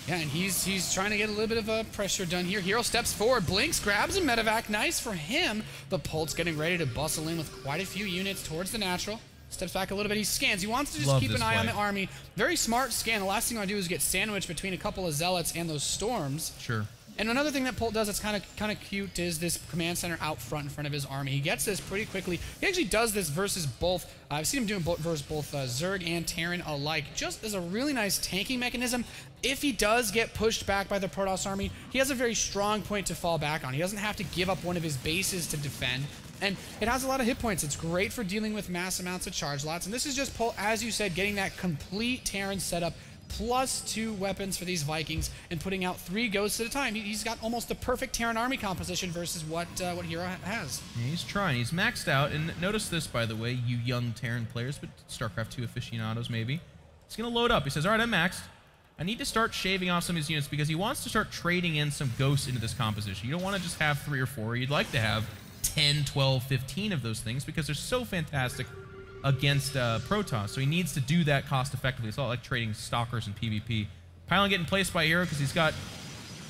Yeah, and he's trying to get a little bit of pressure done here. HerO steps forward, blinks, grabs a medevac. Nice for him, but Polt's getting ready to bustle in with quite a few units towards the natural. Steps back a little bit. He scans. He wants to just keep an eye on the army. Very smart scan. The last thing I want to do is get sandwiched between a couple of zealots and those storms. Sure. And another thing that Polt does that's kind of cute is this command center out front in front of his army. He gets this pretty quickly. He actually does this versus both. I've seen him doing versus both Zerg and Terran alike, just as a really nice tanking mechanism. If he does get pushed back by the Protoss army, he has a very strong point to fall back on. He doesn't have to give up one of his bases to defend. And it has a lot of hit points. It's great for dealing with mass amounts of charge lots. And this is just Polt, as you said, getting that complete Terran setup +2 weapons for these Vikings and putting out 3 ghosts at a time. He's got almost the perfect Terran army composition versus what HerO has. Yeah, he's trying. He's maxed out. And notice this, by the way, you young Terran players, but StarCraft 2 aficionados maybe. He's going to load up. He says, all right, I'm maxed. I need to start shaving off some of his units because he wants to start trading in some ghosts into this composition. You don't want to just have 3 or 4. You'd like to have 10, 12, 15 of those things because they're so fantastic against Protoss. So he needs to do that cost effectively. It's not like trading stalkers in PvP. Pylon getting placed by HerO because he's got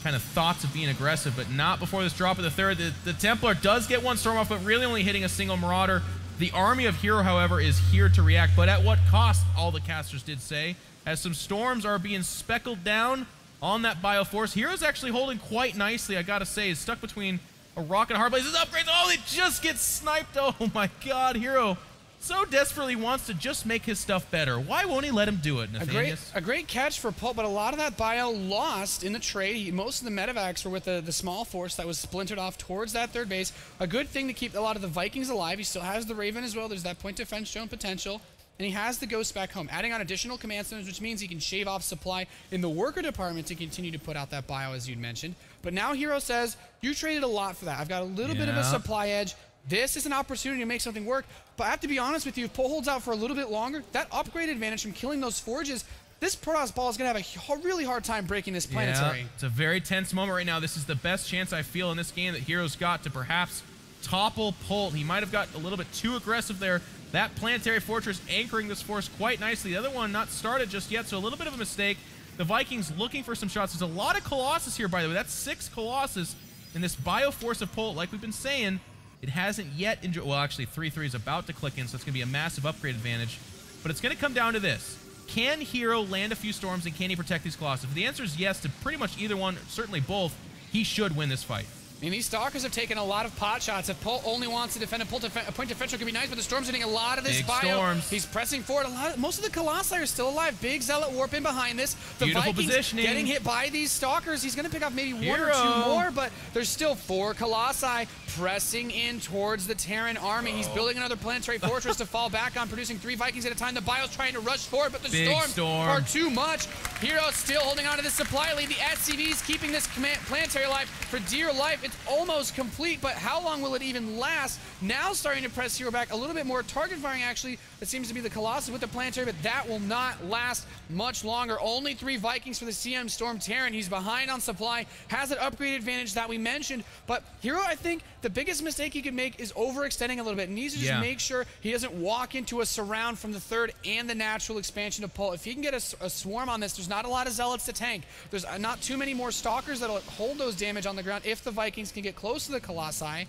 kind of thoughts of being aggressive, but not before this drop of the third. The Templar does get 1 storm off, but really only hitting a single Marauder. The army of HerO, however, is here to react, but at what cost, all the casters did say, as some storms are being speckled down on that Bioforce. HerO's actually holding quite nicely, I gotta say. He's stuck between a rock and a hard blaze. His upgrades, oh, they just get sniped. Oh my god, HerO so desperately wants to just make his stuff better. Why won't he let him do it, Nathanius? A great catch for Polt, but a lot of that bio lost in the trade. Most of the medevacs were with the small force that was splintered off towards that third base. A good thing to keep a lot of the Vikings alive. He still has the Raven as well. There's that point defense shown potential. And he has the Ghost back home, adding on additional command centers, which means he can shave off supply in the worker department to continue to put out that bio, as you'd mentioned. But now HerO says, you traded a lot for that. I've got a little bit of a supply edge. This is an opportunity to make something work. But I have to be honest with you, if Polt holds out for a little bit longer, that upgrade advantage from killing those forges, this Protoss ball is going to have a really hard time breaking this planetary. Yeah, it's a very tense moment right now. This is the best chance I feel in this game that HerO's got to perhaps topple Polt. He might have got a little bit too aggressive there, That Planetary Fortress anchoring this force quite nicely. The other one not started just yet, so a little bit of a mistake. The Vikings looking for some shots. There's a lot of Colossus here, by the way. That's 6 Colossus in this Bioforce of Polt. Like we've been saying, it hasn't yet enjoyed. Well, actually, 3-3 is about to click in, so it's going to be a massive upgrade advantage. But it's going to come down to this. Can HerO land a few storms, and can he protect these Colossus? If the answer is yes to pretty much either one, certainly both, he should win this fight. I mean, these Stalkers have taken a lot of pot shots. If Polt only wants to defend a point differential could be nice, but the Storm's hitting a lot of this Big bio. storms. He's pressing forward. Most of the Colossi are still alive. Big Zealot Warp in behind this. The Beautiful Vikings positioning. getting hit by these Stalkers. He's going to pick up maybe one or HerO. two more, but there's still 4 Colossi pressing in towards the Terran army. He's building another Planetary Fortress to fall back on, producing 3 Vikings at a time. The Bio's trying to rush forward, but the storms are too much. HerO's still holding on to this supply lead. The SCV's keeping this Planetary alive for dear life. It's almost complete, but how long will it even last? Now starting to press HerO back a little bit more. Target firing, actually, it seems to be the Colossus with the Planetary, but that will not last much longer. Only 3 Vikings for the CM Storm Terran. He's behind on supply, has that upgrade advantage that we mentioned, but HerO, I think, the biggest mistake he could make is overextending a little bit. He needs to just make sure he doesn't walk into a surround from the 3rd and the natural expansion of Polt. If he can get a swarm on this, there's not a lot of Zealots to tank. There's not too many more Stalkers that'll hold those damage on the ground if the Vikings can get close to the Colossi.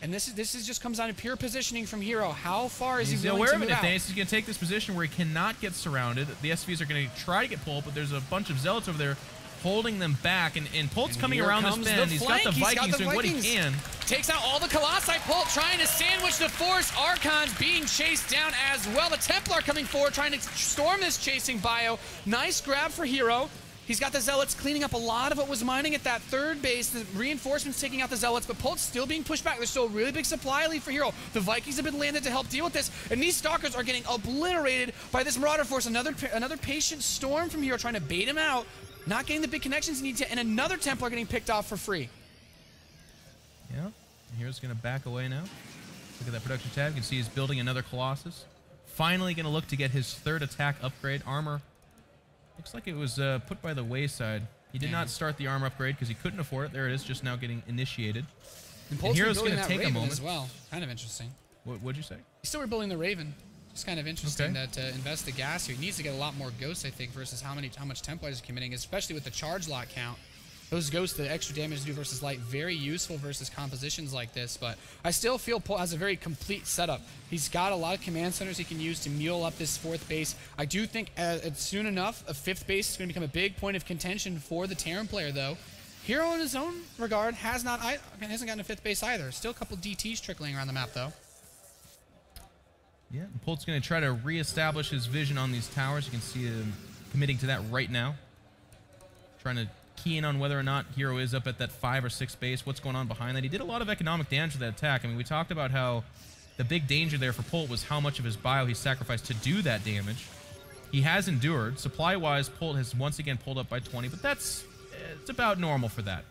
And this is just comes down to pure positioning from HerO. How far is he willing to move out? He's going to take this position where he cannot get surrounded. The SVs are going to try to get Polt, but there's a bunch of Zealots over there holding them back, and Polt's coming around this bend. He's got the Vikings doing what he can. Takes out all the Colossi. Polt trying to sandwich the force. Archons being chased down as well. The Templar coming forward, trying to storm this chasing bio. Nice grab for HerO. He's got the Zealots cleaning up a lot of what was mining at that 3rd base. The reinforcements taking out the Zealots, but Polt's still being pushed back. There's still a really big supply lead for HerO. The Vikings have been landed to help deal with this, and these Stalkers are getting obliterated by this Marauder force. Another patient storm from HerO trying to bait him out. Not getting the big connections he needs yet, and another Templar getting picked off for free. Yeah, HerO's going to back away now. Look at that production tab. You can see he's building another Colossus. Finally going to look to get his 3rd attack upgrade. Armor looks like it was put by the wayside. He did not start the armor upgrade because he couldn't afford it. There it is, just now getting initiated. And HerO's going to take a moment as well. Kind of interesting. What'd you say? He's still rebuilding the Raven. It's kind of interesting that to invest the gas here. He needs to get a lot more ghosts, I think, versus how much Templars is committing, especially with the charge lot count. Those ghosts, the extra damage to do versus light, very useful versus compositions like this. But I still feel Polt has a very complete setup. He's got a lot of command centers he can use to mule up this 4th base. I do think soon enough, a 5th base is going to become a big point of contention for the Terran player, though. HerO, in his own regard, hasn't gotten a 5th base either. Still a couple DTs trickling around the map, though. Yeah, Polt's going to try to reestablish his vision on these towers. You can see him committing to that right now. Trying to key in on whether or not HerO is up at that 5 or 6 base. What's going on behind that? He did a lot of economic damage to that attack. I mean, we talked about how the big danger there for Polt was how much of his bio he sacrificed to do that damage. He has endured. Supply-wise, Polt has once again pulled up by 20, but it's about normal for that.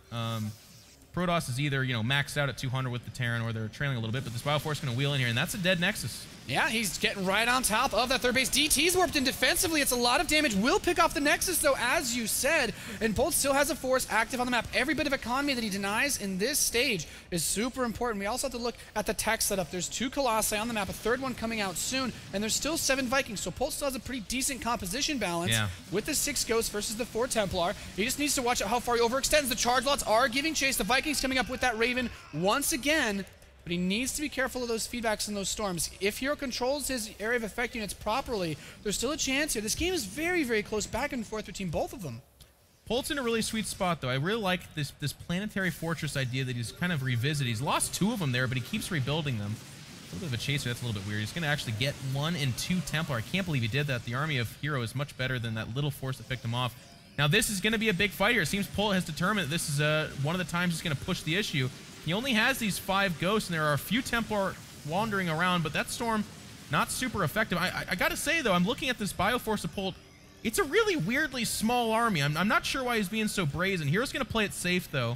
Protoss is either, maxed out at 200 with the Terran, or they're trailing a little bit, but this Bioforce is going to wheel in here, and that's a dead Nexus. Yeah, he's getting right on top of that 3rd base. DT's warped in defensively. It's a lot of damage. Will pick off the Nexus, though, as you said. And Polt still has a force active on the map. Every bit of economy that he denies in this stage is super important. We also have to look at the tech setup. There's 2 Colossi on the map, a 3rd one coming out soon, and there's still 7 Vikings. So Polt still has a pretty decent composition balance with the 6 Ghosts versus the 4 Templar. He just needs to watch out how far he overextends. The charge lots are giving chase. The Vikings coming up with that Raven once again. But he needs to be careful of those feedbacks and those storms. If HerO controls his area of effect units properly, there's still a chance here. This game is very, very close back and forth between both of them. Polt's in a really sweet spot, though. I really like this Planetary Fortress idea that he's kind of revisited. He's lost 2 of them there, but he keeps rebuilding them. A little bit of a chaser. That's a little bit weird. He's going to actually get 1 and 2 Templar. I can't believe he did that. The army of HerO is much better than that little force that picked him off. Now, this is going to be a big fight here. It seems Polt has determined that this is one of the times he's going to push the issue. He only has these 5 ghosts, and there are a few Templar wandering around, but that storm, not super effective. I gotta say, though, I'm looking at this Bioforce of Polt. It's a really weirdly small army. I'm not sure why he's being so brazen. HerO's going to play it safe, though.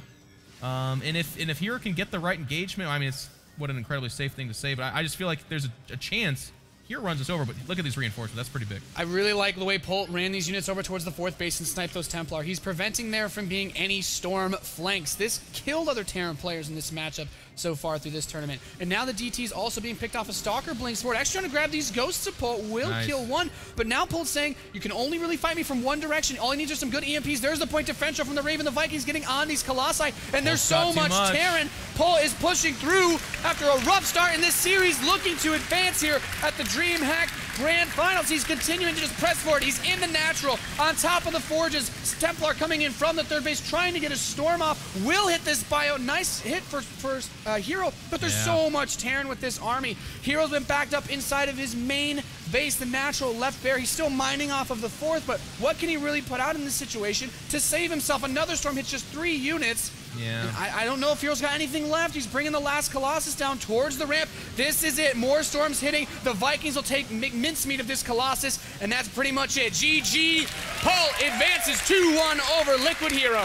And if HerO can get the right engagement, I mean, it's what an incredibly safe thing to say, but I just feel like there's a chance HerO runs us over, but look at these reinforcements. That's pretty big. I really like the way Polt ran these units over towards the 4th base and sniped those Templar. He's preventing there from being any storm flanks. This killed other Terran players in this matchup. so far through this tournament. And now the DT is also being picked off a Stalker Blink's board. Actually trying to grab these Ghosts of Polt, will kill one, but now Polt's saying, you can only really fight me from one direction. All you need are some good EMPs. There's the point differential from the Raven. The Vikings getting on these Colossi, and there's so much Terran. Polt is pushing through after a rough start in this series, looking to advance here at the Dreamhack Grand Finals. He's continuing to just press forward. He's in the natural, on top of the Forges. Templar coming in from the third base, trying to get a storm off. Will hit this bio. Nice hit for HerO, but there's so much Terran with this army. HerO's been backed up inside of his main base, the natural left bear. He's still mining off of the fourth, but what can he really put out in this situation to save himself? Another storm hits just 3 units. Yeah. I don't know if HerO's got anything left. He's bringing the last Colossus down towards the ramp. This is it. More storms hitting. The Vikings will make mincemeat of this Colossus, and that's pretty much it. GG. Polt advances 2-1 over Liquid HerO.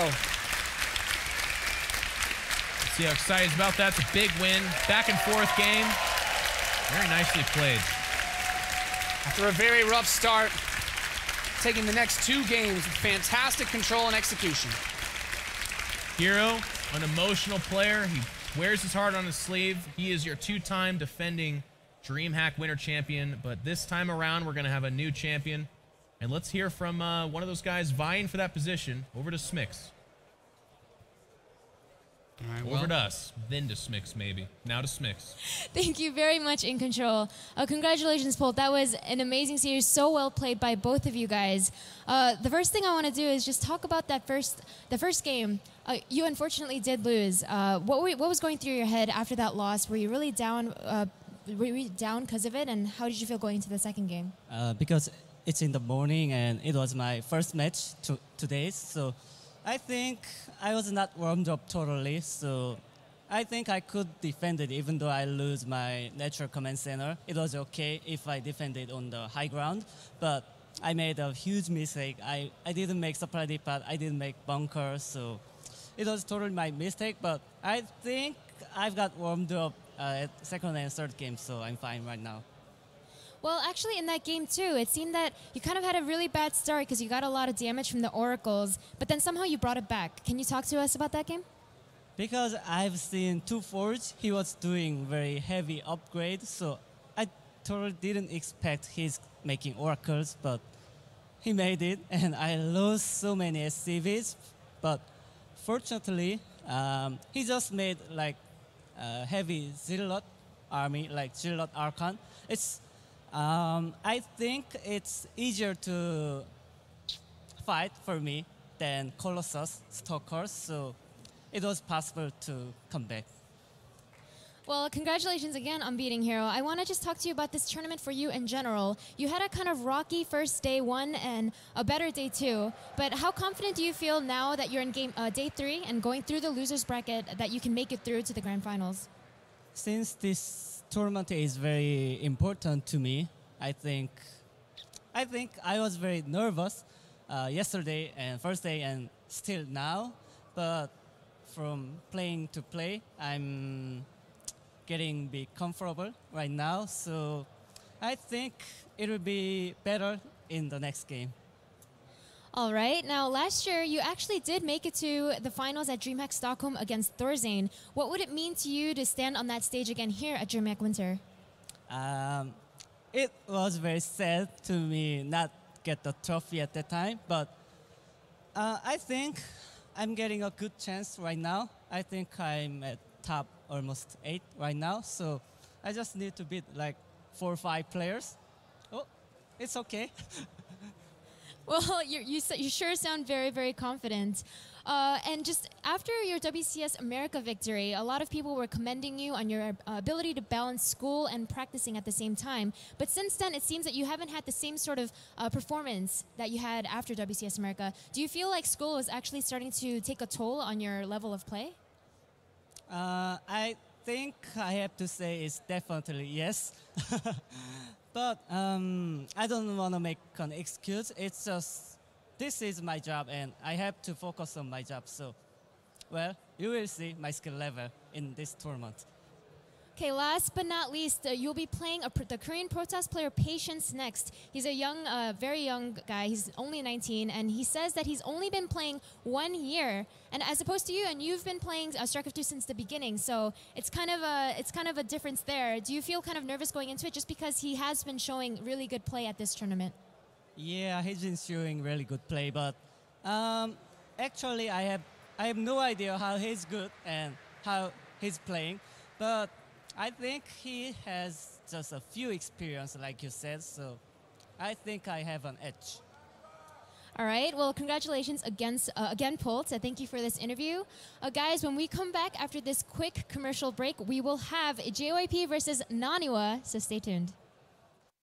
See how excited he's about that. It's a big win. Back and forth game. Very nicely played. After a very rough start, taking the next 2 games with fantastic control and execution. HerO, an emotional player. He wears his heart on his sleeve. He is your 2-time defending Dreamhack winter champion, but this time around we're going to have a new champion. And let's hear from one of those guys vying for that position. Over to Smix. All right, Over to us, then to Smix maybe. Now to Smix. Thank you very much, In Control. Congratulations, Polt. That was an amazing series, so well played by both of you guys. The first thing I want to do is just talk about the first game. You unfortunately did lose. What was going through your head after that loss? Were you really down? Were you down because of it? And how did you feel going into the second game? Because it's in the morning and it was my first match today, so I think I was not warmed up totally, so I think I could defend it even though I lose my natural command center. It was okay if I defended on the high ground, but I made a huge mistake. I didn't make supply depot, I didn't make bunkers, so it was totally my mistake, but I think I've got warmed up at second and third game, so I'm fine right now. Well, actually, in that game, too, it seemed that you kind of had a really bad start because you got a lot of damage from the Oracles, but then somehow you brought it back. Can you talk to us about that game? Because I've seen 2Forge, he was doing very heavy upgrade, so I totally didn't expect he's making Oracles, but he made it, and I lost so many SCVs, but fortunately, he just made like heavy Zealot army, like Zealot Archon. I think it's easier to fight for me than Colossus Stalkers, so it was possible to come back. Well, congratulations again on beating HerO. I want to just talk to you about this tournament for you in general. You had a kind of rocky first day 1 and a better day 2, but how confident do you feel now that you're in day 3 and going through the losers bracket that you can make it through to the grand finals? Since this tournament is very important to me, I think I was very nervous yesterday and first day and still now, but from playing to play, I'm getting be comfortable right now, so I think it will be better in the next game. All right. Now, last year, you actually did make it to the finals at Dreamhack Stockholm against Thorzane. What would it mean to you to stand on that stage again here at Dreamhack Winter? It was very sad to me not get the trophy at that time, but I think I'm getting a good chance right now. I think I'm at top almost 8 right now, so I just need to beat like 4 or 5 players. Oh, it's okay. Well, you sure sound very, very confident. And just after your WCS America victory, a lot of people were commending you on your ability to balance school and practicing at the same time. But since then, it seems that you haven't had the same sort of performance that you had after WCS America. Do you feel like school is actually starting to take a toll on your level of play? I think I have to say it's definitely yes. But I don't want to make an excuse. It's just, this is my job and I have to focus on my job. So, well, you will see my skill level in this tournament. Okay, last but not least, you'll be playing the Korean Protest player Patience next. He's a young, very young guy. He's only 19, and he says that he's only been playing 1 year, and as opposed to you, and you've been playing StarCraft 2 since the beginning. So it's kind of a difference there. Do you feel kind of nervous going into it, just because he has been showing really good play at this tournament? Yeah, he's been showing really good play, but actually I have no idea how he's good and how he's playing, but I think he has just a few experience, like you said, so I think I have an edge. All right. Well, congratulations again, Polt. Thank you for this interview. Guys, when we come back after this quick commercial break, we will have JYP versus Naniwa, so stay tuned.